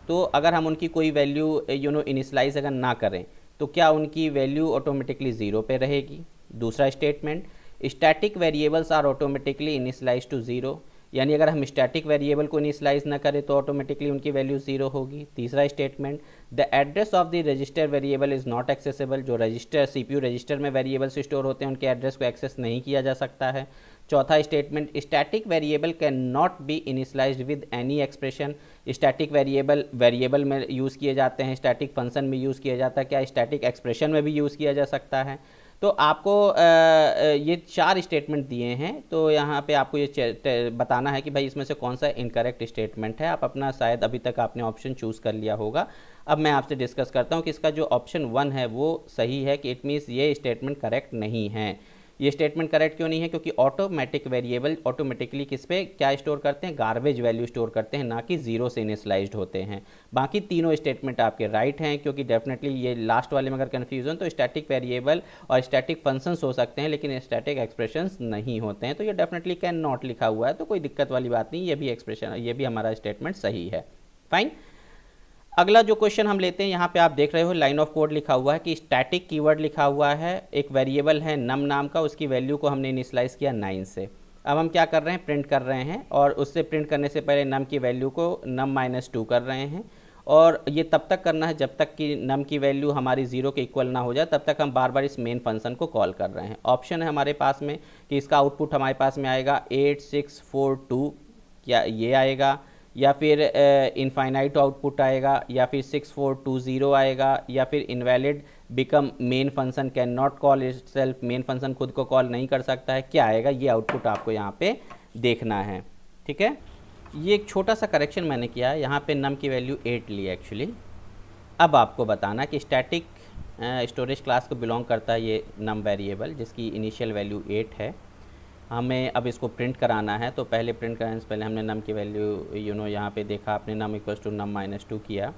तो अगर हम उनकी कोई वैल्यू इनिशलाइज अगर ना करें तो क्या उनकी वैल्यू ऑटोमेटिकली 0 पे रहेगी। दूसरा statement, static variables are automatically initialize to 0, यानी अगर हम स्टैटिक वेरिएबल को इनिशलाइज ना करें तो ऑटोमेटिकली उनकी वैल्यू 0 होगी। तीसरा statement, the address of the register variable is not accessible, जो रजिस्टर CPU रजिस्टर में वेरिएबल्स स्टोर होते हैं उनके एड्रेस को एक्सेस नहीं किया जा सकता है। चौथा statement, static variable can not be initialised with any expression. Static variable में यूज़ किए जाते हैं, स्टैटिक फंक्शन में यूज़ किया जाता है, क्या स्टैटिक एक्सप्रेशन में भी यूज़ किया जा सकता है। तो आपको ये 4 स्टेटमेंट दिए हैं, तो यहाँ पे आपको ये बताना है कि भाई इसमें से कौन सा इनकरेक्ट स्टेटमेंट है। आप अपना शायद अभी तक आपने ऑप्शन चूज़ कर लिया होगा। अब मैं आपसे डिस्कस करता हूँ कि इसका जो ऑप्शन 1 है वो सही है, कि इट मीन्स ये स्टेटमेंट करेक्ट नहीं है। ये स्टेटमेंट करेक्ट क्यों नहीं है? क्योंकि ऑटोमेटिक वेरिएबल ऑटोमेटिकली किस पे क्या स्टोर करते हैं, गार्बेज वैल्यू स्टोर करते हैं, ना कि 0 से इनिशलाइज्ड होते हैं। बाकी तीनों स्टेटमेंट आपके राइट हैं, क्योंकि डेफिनेटली ये लास्ट वाले में अगर कन्फ्यूजन तो स्टैटिक वेरिएबल और स्टैटिक फंक्शंस हो सकते हैं लेकिन स्टैटिक एक्सप्रेशंस नहीं होते हैं। तो ये डेफिनेटली कैन नॉट लिखा हुआ है, तो कोई दिक्कत वाली बात नहीं, ये भी एक्सप्रेशन, ये भी हमारा स्टेटमेंट सही है। फाइन। अगला जो क्वेश्चन हम लेते हैं, यहाँ पे आप देख रहे हो लाइन ऑफ कोड लिखा हुआ है कि स्टैटिक कीवर्ड लिखा हुआ है, एक वेरिएबल है नम नाम का, उसकी वैल्यू को हमने इनिशलाइज किया 9 से। अब हम क्या कर रहे हैं, प्रिंट कर रहे हैं, और उससे प्रिंट करने से पहले नम की वैल्यू को num-2 कर रहे हैं, और ये तब तक करना है जब तक कि नम की वैल्यू हमारी 0 के इक्वल ना हो जाए, तब तक हम बार बार इस मेन फंक्शन को कॉल कर रहे हैं। ऑप्शन है हमारे पास में कि इसका आउटपुट हमारे पास में आएगा 8642, क्या ये आएगा, या फिर इनफाइनाइट आउटपुट आएगा, या फिर 6420 आएगा, या फिर invalid become main function can not call itself, main function खुद को कॉल नहीं कर सकता है, क्या आएगा, ये आउटपुट आपको यहाँ पे देखना है। ठीक है, ये एक छोटा सा करेक्शन मैंने किया है, यहाँ पे नम की वैल्यू 8 ली एक्चुअली। अब आपको बताना कि स्टैटिक स्टोरेज क्लास को बिलोंग करता है ये नम वेरिएबल जिसकी इनिशियल वैल्यू 8 है। हमें अब इसको प्रिंट कराना है, तो पहले प्रिंट कराने से पहले हमने नम की वैल्यू यहाँ पे देखा आपने, नम इक्वल्स टू नम -2 किया।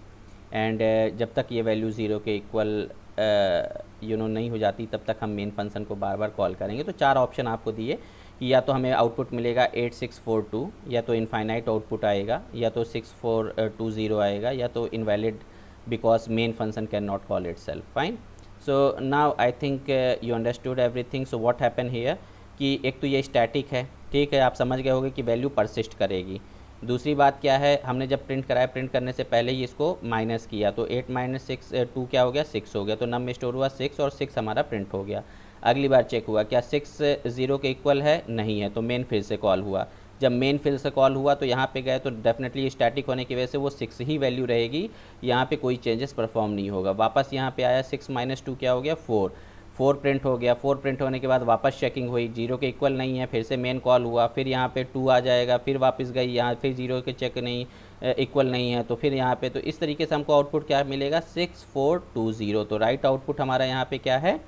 एंड जब तक ये वैल्यू 0 के इक्वल नहीं हो जाती तब तक हम मेन फंक्शन को बार बार कॉल करेंगे। तो 4 ऑप्शन आपको दिए कि या तो हमें आउटपुट मिलेगा 8642, या तो इनफाइनाइट आउटपुट आएगा, या तो 6420 आएगा, या तो invalid because main function can not call itself. Fine. So now I think you understood everything. So what happen here कि एक तो ये स्टैटिक है, ठीक है, आप समझ गए होंगे कि वैल्यू परसिस्ट करेगी। दूसरी बात क्या है, हमने जब प्रिंट कराया प्रिंट करने से पहले ही इसको माइनस किया, तो 8 - 6 2 क्या हो गया, 6 हो गया। तो नम में स्टोर हुआ 6 और 6 हमारा प्रिंट हो गया। अगली बार चेक हुआ क्या 6 0 के इक्वल है, नहीं है, तो मेन फिर से कॉल हुआ। जब मेन फिर से कॉल हुआ तो यहाँ पे गए तो डेफिनेटली स्टैटिक होने की वजह से वो 6 ही वैल्यू रहेगी, यहाँ पे कोई चेंजेस परफॉर्म नहीं होगा। वापस यहाँ पे आया 6 - 2 क्या हो गया, 4 प्रिंट हो गया। 4 प्रिंट होने के बाद वापस चेकिंग हुई, 0 के इक्वल नहीं है, फिर से मेन कॉल हुआ, फिर यहाँ पे 2 आ जाएगा, फिर वापस गई यहाँ, फिर 0 के चेक नहीं इक्वल नहीं है, तो फिर यहाँ पे, तो इस तरीके से हमको आउटपुट क्या मिलेगा, 6420। तो राइट आउटपुट हमारा यहाँ पे क्या है,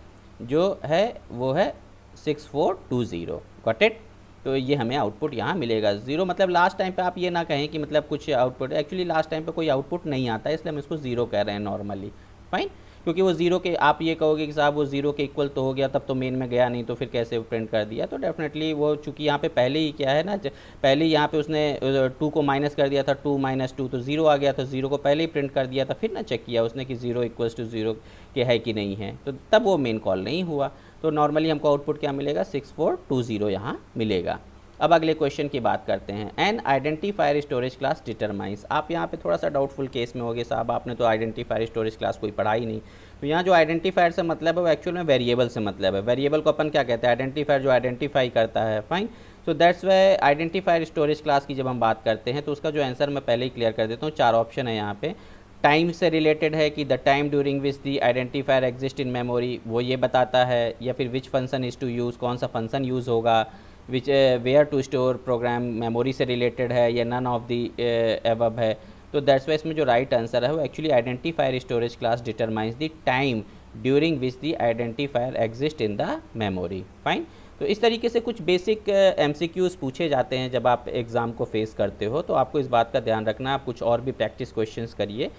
जो है वो है 6420। Got it. तो ये हमें आउटपुट यहाँ मिलेगा 0, मतलब लास्ट टाइम पे आप ये ना कहें कि मतलब कुछ आउटपुट, एक्चुअली लास्ट टाइम पे कोई आउटपुट नहीं आता है, इसलिए हम इसको 0 कह रहे हैं नॉर्मली। फाइन, क्योंकि वो 0 के, आप ये कहोगे कि साहब वो 0 के इक्वल तो हो गया, तब तो मेन में गया नहीं, तो फिर कैसे प्रिंट कर दिया। तो डेफिनेटली वो चूँकि यहाँ पे पहले ही क्या है ना, पहले ही यहाँ पे उसने 2 को माइनस कर दिया था, 2 - 2 तो 0 आ गया, तो 0 को पहले ही प्रिंट कर दिया था, फिर ना चेक किया उसने कि 0 इक्वल्स टू 0 के है कि नहीं है, तो तब वो मेन कॉल नहीं हुआ। तो नॉर्मली हमको आउटपुट क्या मिलेगा, 6420 यहाँ मिलेगा। अब अगले क्वेश्चन की बात करते हैं। N identifier storage class determines. आप यहाँ पे थोड़ा सा डाउटफुल केस में होगे, साहब आपने तो आइडेंटिफायर स्टोरेज क्लास कोई पढ़ा ही नहीं। तो यहाँ जो आइडेंटिफायर से मतलब है वो एक्चुअल में वेरिएबल से मतलब है। वेरिएबल को अपन क्या कहते हैं, आइडेंटिफायर जो आइडेंटिफाई करता है। Fine. So that's why identifier storage class की जब हम बात करते हैं तो उसका जो आंसर मैं पहले ही क्लियर कर देता हूँ। 4 ऑप्शन है यहाँ पे। टाइम से रिलेटेड है कि the time during which the identifier exist in memory, वो ये बताता है, या फिर which function is to use, कौन सा फंक्शन यूज़ होगा, which where to store program, memory से रिलेटेड है, या नन ऑफ दी एबव है। तो दैट्स वाई इसमें जो राइट आंसर है वो actually identifier storage class determines the time during which the identifier exist in the memory. Fine. तो इस तरीके से कुछ बेसिक MCQs पूछे जाते हैं जब आप एग्ज़ाम को फेस करते हो, तो आपको इस बात का ध्यान रखना। आप कुछ और भी प्रैक्टिस क्वेश्चंस करिए।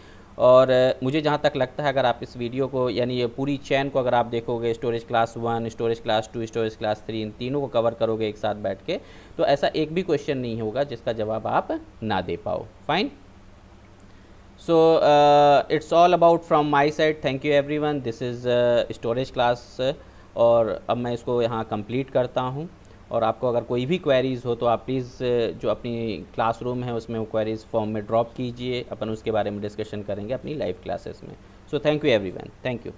और मुझे जहाँ तक लगता है अगर आप इस वीडियो को, यानी ये पूरी चैन को अगर आप देखोगे, storage class 1, storage class 2, storage class 3, इन तीनों को कवर करोगे एक साथ बैठ के, तो ऐसा एक भी क्वेश्चन नहीं होगा जिसका जवाब आप ना दे पाओ। Fine. So it's all about from my side. Thank you everyone. This is storage class, और अब मैं इसको यहाँ कंप्लीट करता हूँ। और आपको अगर कोई भी क्वेरीज़ हो तो आप प्लीज़ जो अपनी क्लासरूम है उसमें वो क्वेरीज़ फॉर्म में ड्रॉप कीजिए, अपन उसके बारे में डिस्कशन करेंगे अपनी लाइव क्लासेस में। So thank you everyone, thank you.